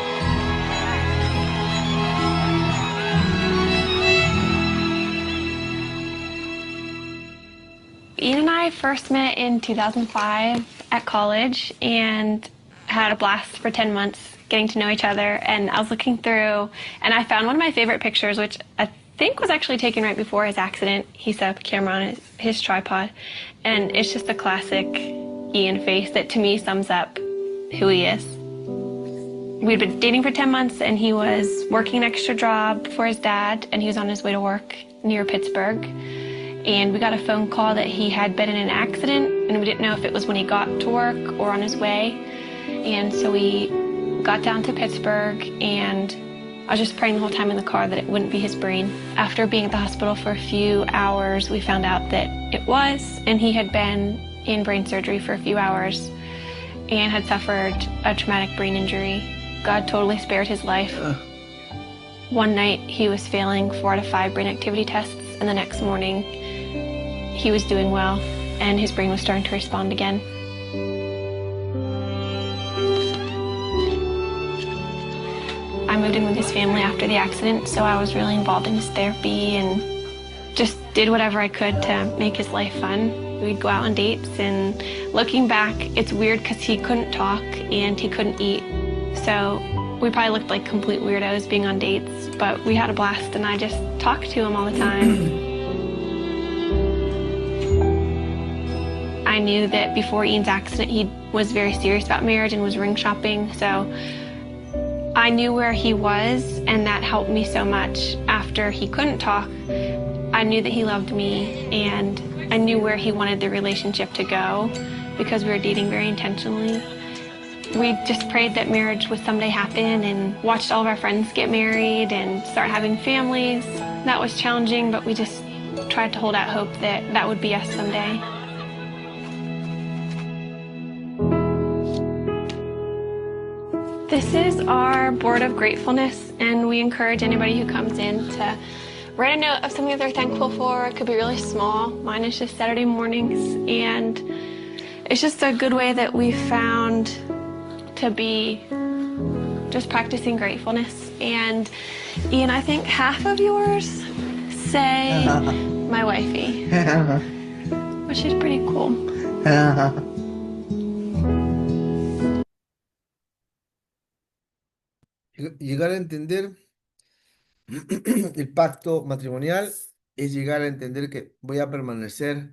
Speaker 8: Ian and I first met in 2005 at college and had a blast for 10 months getting to know each other. And I was looking through and I found one of my favorite pictures, which I think was actually taken right before his accident. He set up a camera on his tripod. And it's just a classic Ian face that to me sums up who he is. We'd been dating for 10 months and he was working an extra job for his dad and he was on his way to work near Pittsburgh. And we got a phone call that he had been in an accident and we didn't know if it was when he got to work or on his way. And so we got down to Pittsburgh and I was just praying the whole time in the car that it wouldn't be his brain. After being at the hospital for a few hours, we found out that it was, and he had been in brain surgery for a few hours and had suffered a traumatic brain injury. God totally spared his life. One night he was failing 4 out of 5 brain activity tests, and the next morning he was doing well and his brain was starting to respond again. I moved in with his family after the accident, so I was really involved in his therapy and just did whatever I could to make his life fun. We'd go out on dates, and looking back, it's weird because he couldn't talk and he couldn't eat. So we probably looked like complete weirdos being on dates, but we had a blast and I just talked to him all the time. I knew that before Ian's accident, he was very serious about marriage and was ring shopping, so I knew where he was, and that helped me so much. After he couldn't talk, I knew that he loved me, and I knew where he wanted the relationship to go because we were dating very intentionally. We just prayed that marriage would someday happen and watched all of our friends get married and start having families. That was challenging, but we just tried to hold out hope that that would be us someday. This is our board of gratefulness, and we encourage anybody who comes in to write a note of something that they're thankful for. It could be really small. Mine is just Saturday mornings, and it's just a good way that we've found to be just practicing gratefulness. And Ian, I think half of yours say my wifey, which is pretty cool.
Speaker 1: Llegar a entender el pacto matrimonial es llegar a entender que voy a permanecer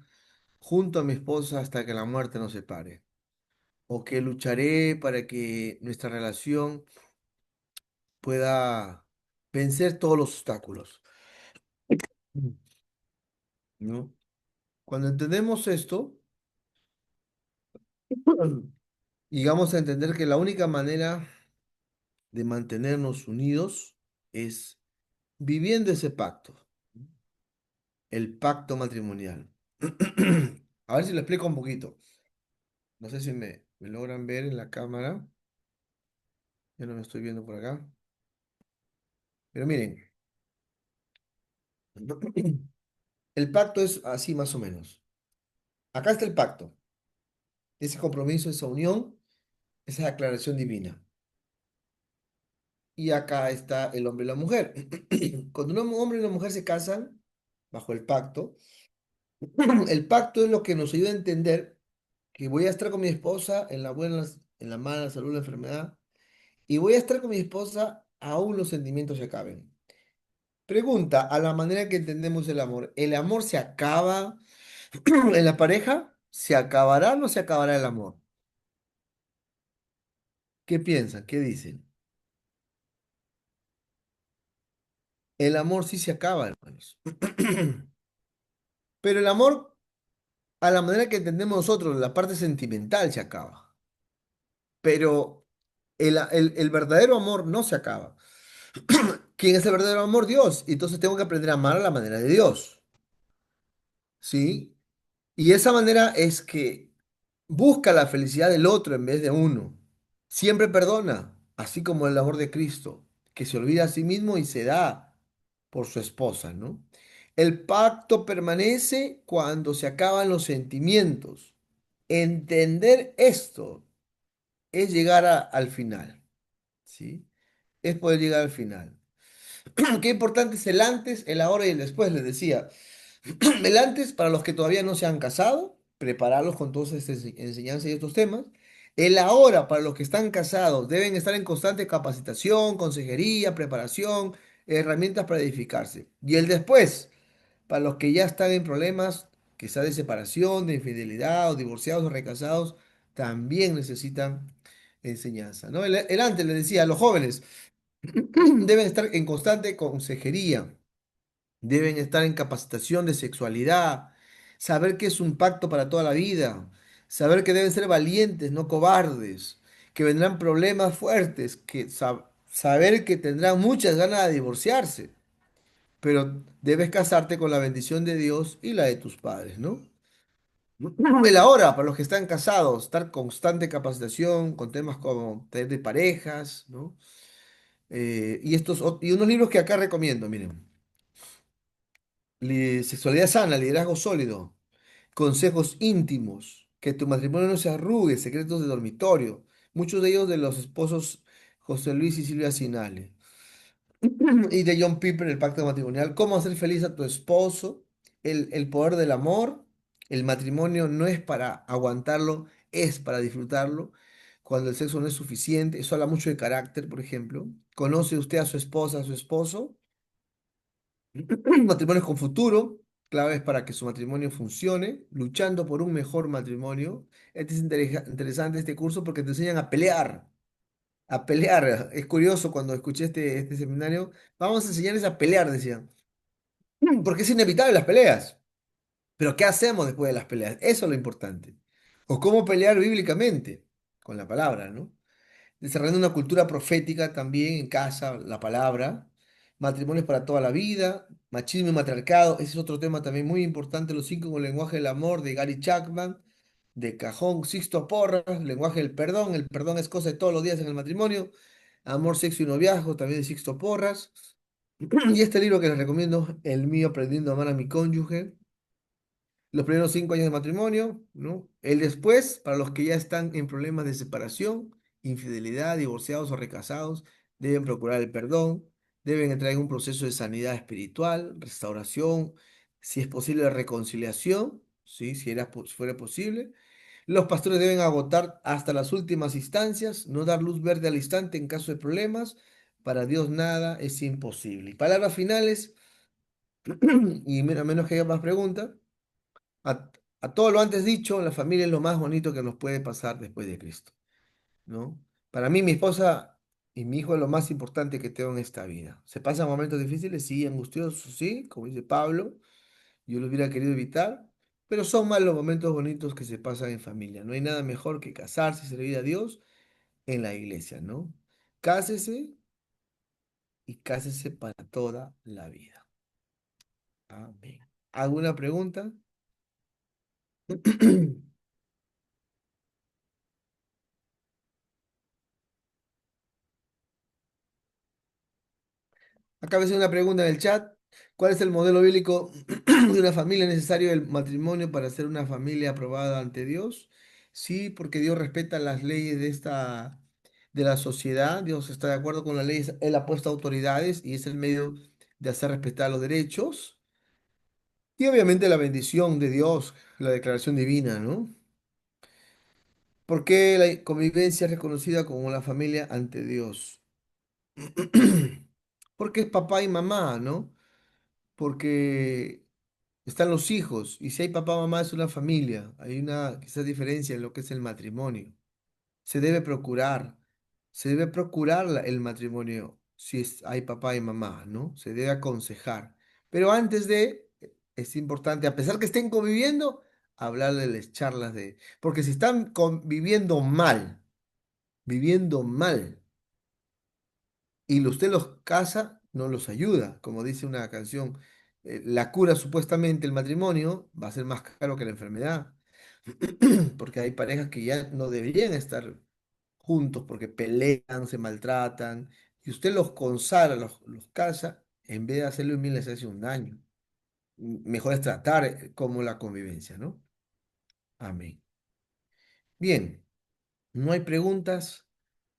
Speaker 1: junto a mi esposa hasta que la muerte nos separe, o que lucharé para que nuestra relación pueda vencer todos los obstáculos, ¿no? Cuando entendemos esto, llegamos a entender que la única manera de mantenernos unidos es viviendo ese pacto, el pacto matrimonial. A ver si lo explico un poquito. No sé si me logran ver en la cámara. Yo no me estoy viendo por acá. Pero miren, El pacto es así más o menos. Acá está el pacto, ese compromiso, esa unión, esa declaración divina. Y acá está el hombre y la mujer. Cuando un hombre y una mujer se casan bajo el pacto, el pacto es lo que nos ayuda a entender que voy a estar con mi esposa en la buena, en la mala, la salud, la enfermedad, y voy a estar con mi esposa aún los sentimientos se acaben. Pregunta, a la manera que entendemos ¿el amor se acaba en la pareja? ¿Se acabará o no se acabará el amor? ¿Qué piensan? ¿Qué dicen? El amor sí se acaba, hermanos. Pero el amor, a la manera que entendemos nosotros, la parte sentimental se acaba. Pero el verdadero amor no se acaba. ¿Quién es el verdadero amor? Dios. Y entonces tengo que aprender a amar a la manera de Dios. ¿Sí? Y esa manera es que busca la felicidad del otro en vez de uno. Siempre perdona, así como el amor de Cristo, que se olvida a sí mismo y se da por su esposa, ¿no? El pacto permanece cuando se acaban los sentimientos. Entender esto es llegar al final, ¿sí? Es poder llegar al final. Qué importante es el antes, el ahora y el después, les decía. El antes, para los que todavía no se han casado, prepararlos con todas estas enseñanzas y estos temas. El ahora, para los que están casados, deben estar en constante capacitación, consejería, preparación, herramientas para edificarse. Y el después, para los que ya están en problemas, quizás de separación, de infidelidad, o divorciados o recasados, también necesitan enseñanza, ¿no? El antes, les decía, a los jóvenes deben estar en constante consejería, deben estar en capacitación de sexualidad, saber que es un pacto para toda la vida, saber que deben ser valientes, no cobardes, que vendrán problemas fuertes, saber que tendrán muchas ganas de divorciarse, pero debes casarte con la bendición de Dios y la de tus padres, ¿no? El ahora, para los que están casados, estar constante capacitación con temas como taller de parejas, ¿no? Y unos libros que acá recomiendo, miren. Sexualidad sana, liderazgo sólido, consejos íntimos, que tu matrimonio no se arrugue, secretos de dormitorio. Muchos de ellos de los esposos José Luis y Silvia Sinale. Y de John Piper, el pacto matrimonial. Cómo hacer feliz a tu esposo, el poder del amor. El matrimonio no es para aguantarlo, es para disfrutarlo. Cuando el sexo no es suficiente, eso habla mucho de carácter, por ejemplo. ¿Conoce usted a su esposa, a su esposo? Matrimonios con futuro, claves para que su matrimonio funcione, luchando por un mejor matrimonio. Este es interesante este curso porque te enseñan a pelear, a pelear. Es curioso cuando escuché este seminario, vamos a enseñarles a pelear, decían, porque es inevitable las peleas. Pero ¿qué hacemos después de las peleas? Eso es lo importante. O cómo pelear bíblicamente, con la palabra, ¿no? Desarrollando una cultura profética también en casa, la palabra, matrimonios para toda la vida, machismo y matriarcado, ese es otro tema también muy importante, los cinco con el lenguaje del amor de Gary Chapman, de Cajón Sixto Porras, lenguaje del perdón, el perdón es cosa de todos los días en el matrimonio, amor, sexo y noviazgo también de Sixto Porras, y este libro que les recomiendo, el mío, Aprendiendo a amar a mi cónyuge, los primeros 5 años de matrimonio, ¿no? El después, para los que ya están en problemas de separación, infidelidad, divorciados o recasados, deben procurar el perdón, deben entrar en un proceso de sanidad espiritual, restauración, si es posible, reconciliación, ¿sí? Si fuera posible. Los pastores deben agotar hasta las últimas instancias, no dar luz verde al instante en caso de problemas. Para Dios nada es imposible. Y palabras finales, y a menos que haya más preguntas. A, a todo lo antes dicho, la familia es lo más bonito que nos puede pasar después de Cristo, ¿no? Para mí, mi esposa y mi hijo es lo más importante que tengo en esta vida. ¿Se pasan momentos difíciles? Sí, angustiosos, sí, como dice Pablo, yo lo hubiera querido evitar, pero son más los momentos bonitos que se pasan en familia. No hay nada mejor que casarse y servir a Dios en la iglesia, ¿no? Cásese y cásese para toda la vida. Amén. ¿Alguna pregunta? Acá me hace una pregunta en el chat. ¿Cuál es el modelo bíblico de una familia? ¿Es necesario el matrimonio para ser una familia aprobada ante Dios? Sí, porque Dios respeta las leyes de la sociedad. Dios está de acuerdo con las leyes. Él ha puesto autoridades y es el medio de hacer respetar los derechos. Y obviamente la bendición de Dios, la declaración divina, ¿no? Porque la convivencia es reconocida como la familia ante Dios. Porque es papá y mamá, ¿no? Porque están los hijos, y si hay papá, mamá, es una familia. Hay una quizás diferencia en lo que es el matrimonio. Se debe procurar, se debe procurar el matrimonio si hay papá y mamá, ¿no? Se debe aconsejar. Pero antes de, es importante, a pesar que estén conviviendo, hablarles charlas de, porque si están conviviendo mal, viviendo mal, y usted los casa, no los ayuda. Como dice una canción, la cura supuestamente el matrimonio va a ser más caro que la enfermedad, porque hay parejas que ya no deberían estar juntos porque pelean, se maltratan, y usted los consagra, los casa, en vez de hacerle un bien, les hace un daño. Mejor es tratar como la convivencia, ¿no? Amén. Bien, no hay preguntas.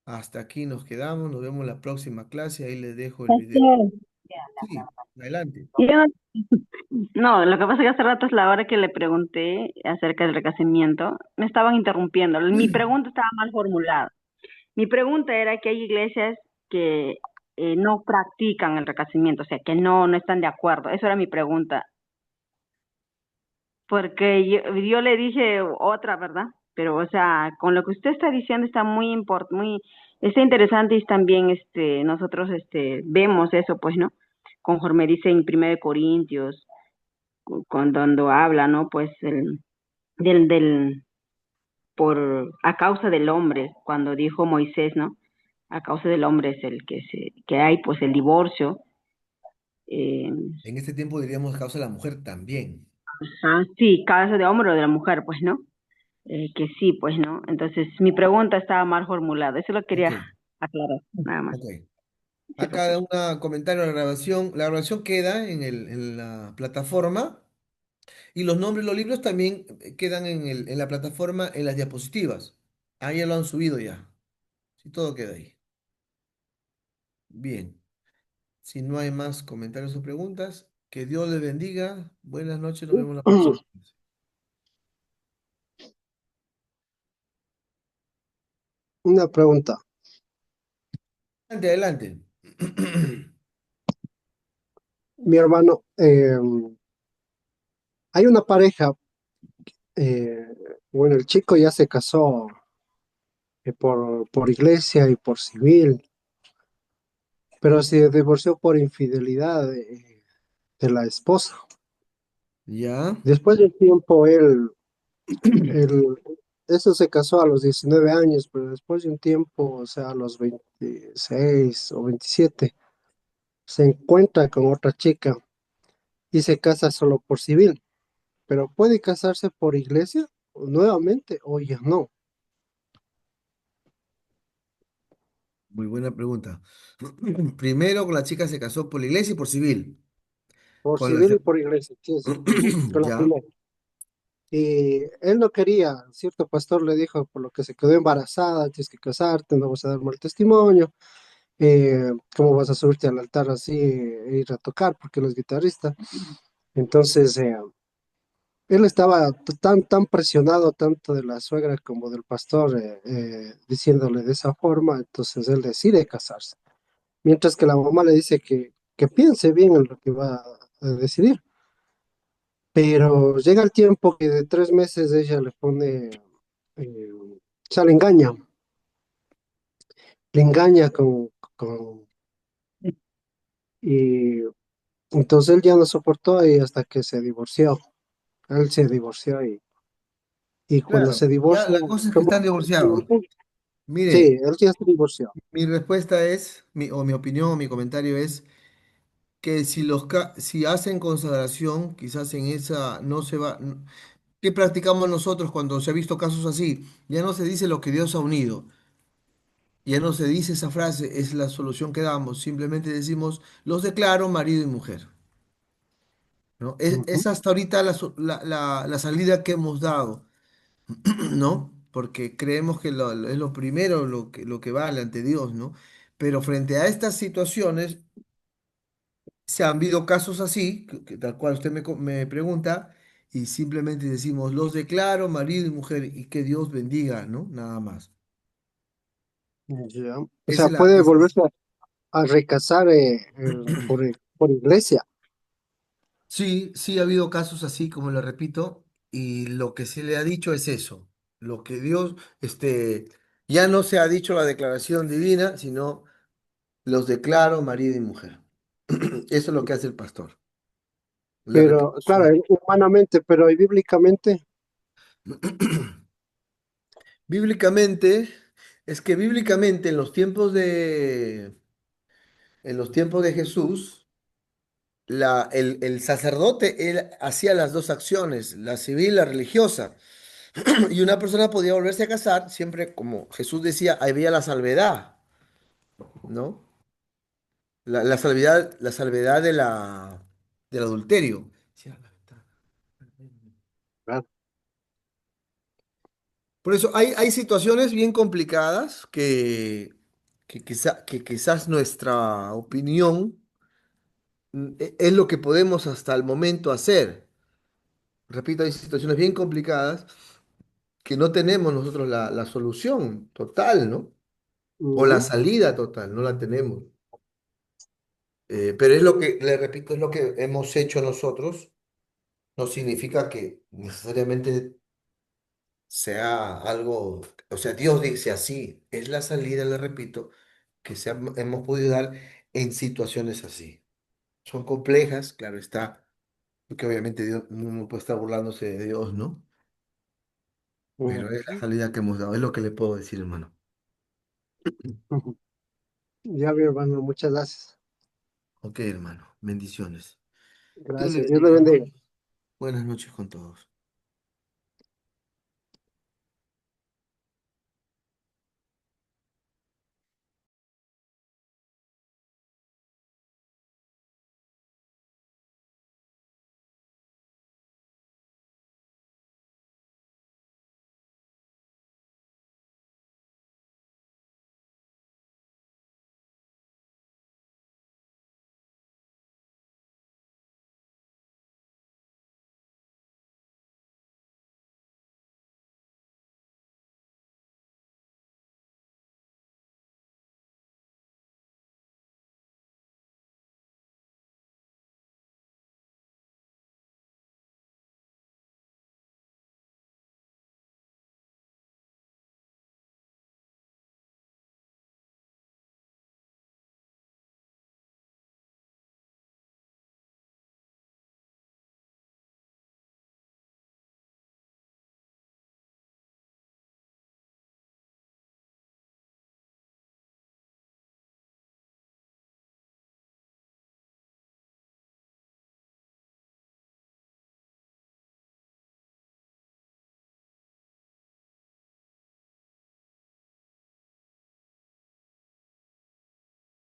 Speaker 1: Hasta aquí nos quedamos. Nos vemos en la próxima clase. Ahí les dejo el video.
Speaker 9: Pastor,
Speaker 1: Sí, adelante.
Speaker 9: yo, no, lo que pasa es que hace rato es la hora que le pregunté acerca del recasamiento, me estaban interrumpiendo. Mi pregunta estaba mal formulada. Mi pregunta era que hay iglesias que no practican el recasamiento, o sea, que no están de acuerdo. Eso era mi pregunta. Porque yo le dije otra, ¿verdad? Pero, o sea, con lo que usted está diciendo está está interesante y también, nosotros, vemos eso, pues, ¿no? Conforme dice en 1 Corintios, cuando habla, ¿no? Pues, del, del, a causa del hombre, cuando dijo Moisés, ¿no? A causa del hombre es el que hay, pues, el divorcio. eh,
Speaker 1: En este tiempo diríamos causa de la mujer también.
Speaker 9: sí, causa de hombre o de la mujer, pues, ¿no? Que sí, pues, ¿no? Entonces, mi pregunta estaba mal formulada. Eso lo
Speaker 1: Ok,
Speaker 9: quería aclarar, nada más.
Speaker 1: ok.
Speaker 9: Sí,
Speaker 1: Acá
Speaker 9: pastor.
Speaker 1: un comentario a la grabación. La grabación queda en la plataforma y los nombres de los libros también quedan en la plataforma en las diapositivas. Ahí ya lo han subido ya. Sí, todo queda ahí. Bien. Si no hay más comentarios o preguntas, que Dios les bendiga. Buenas noches, nos vemos la próxima.
Speaker 10: Una pregunta.
Speaker 1: Adelante, adelante.
Speaker 10: Mi hermano, hay una pareja, eh, bueno, el chico ya se casó por iglesia y por civil, pero se divorció por infidelidad de la esposa.
Speaker 1: Ya.
Speaker 10: Después de tiempo, él, eso se casó a los 19 años, pero después de un tiempo, o sea, a los 26 o 27, se encuentra con otra chica y se casa solo por civil. Pero puede casarse por iglesia nuevamente o ya no.
Speaker 1: Muy buena pregunta. Primero, la chica se casó por la iglesia y por civil.
Speaker 10: Por
Speaker 1: Con la...
Speaker 10: civil y por iglesia, sí, sí. Ujú, con la
Speaker 1: Ya.
Speaker 10: primera. Y él no quería, cierto pastor le dijo, por lo que se quedó embarazada, tienes que casarte, no vas a dar mal testimonio, ¿cómo vas a subirte al altar así e ir a tocar? Porque él es guitarrista. Entonces, él estaba tan presionado tanto de la suegra como del pastor, diciéndole de esa forma, entonces él decide casarse. Mientras que la mamá le dice que piense bien en lo que va a decidir. Pero llega el tiempo que de 3 meses ella le pone, eh, o sea, le engaña con, y entonces él ya no soportó y hasta que se divorció. Él se divorció y cuando
Speaker 1: Claro,
Speaker 10: se
Speaker 1: ya
Speaker 10: divorcia,
Speaker 1: la cosa es que
Speaker 10: tomó
Speaker 1: están
Speaker 10: un
Speaker 1: divorciados.
Speaker 10: tiempo. Sí,
Speaker 1: Mire,
Speaker 10: él ya se divorció.
Speaker 1: mi respuesta es, o mi opinión, o mi comentario es que si hacen consagración, quizás en esa no se va. ¿Qué practicamos nosotros cuando se ha visto casos así? Ya no se dice lo que Dios ha unido. Ya no se dice esa frase, es la solución que damos. Simplemente decimos, los declaro marido y mujer. ¿no?
Speaker 10: Ujú.
Speaker 1: Es hasta ahorita la salida que hemos dado, ¿no? Porque creemos que es lo primero lo que vale ante Dios, ¿no? Pero frente a estas situaciones, se han habido casos así, que tal cual usted me pregunta, y simplemente decimos, los declaro marido y mujer, y que Dios bendiga, ¿no? Nada más.
Speaker 10: Ya. O
Speaker 1: Esa
Speaker 10: sea,
Speaker 1: es la,
Speaker 10: puede
Speaker 1: es-
Speaker 10: volverse a recasar por iglesia.
Speaker 1: Sí, sí ha habido casos así, como le repito, y lo que se le ha dicho es eso, lo que Dios, ya no se ha dicho la declaración divina, sino los declaro marido y mujer. Eso es lo que hace el pastor. Le repito.
Speaker 10: Pero, claro, humanamente, pero y bíblicamente,
Speaker 1: Bíblicamente, es que bíblicamente en los tiempos de Jesús, el sacerdote, él hacía las dos acciones, la civil y la religiosa. Y una persona podía volverse a casar, siempre como Jesús decía, había la salvedad, ¿no? La salvedad del adulterio.
Speaker 10: claro.
Speaker 1: Por eso hay situaciones bien complicadas que quizás nuestra opinión es lo que podemos hasta el momento hacer. Repito, hay situaciones bien complicadas que no tenemos nosotros la solución total, ¿no? O la
Speaker 10: Ujú,
Speaker 1: salida total, no la tenemos. Pero es lo que, le repito, es lo que hemos hecho nosotros. No significa que necesariamente sea algo, o sea, Dios dice así, es la salida, le repito, que hemos podido dar en situaciones así. Son complejas, claro está, porque obviamente Dios no puede estar burlándose de Dios, ¿no? Pero es la
Speaker 10: ujú,
Speaker 1: salida que hemos dado, es lo que le puedo decir, hermano.
Speaker 10: ujú. Ya, mi hermano, muchas gracias.
Speaker 1: Ok, hermano, bendiciones. Dios le
Speaker 10: Gracias. Dios le
Speaker 1: bendiga,
Speaker 10: bendiga.
Speaker 1: hermano. Buenas noches con todos.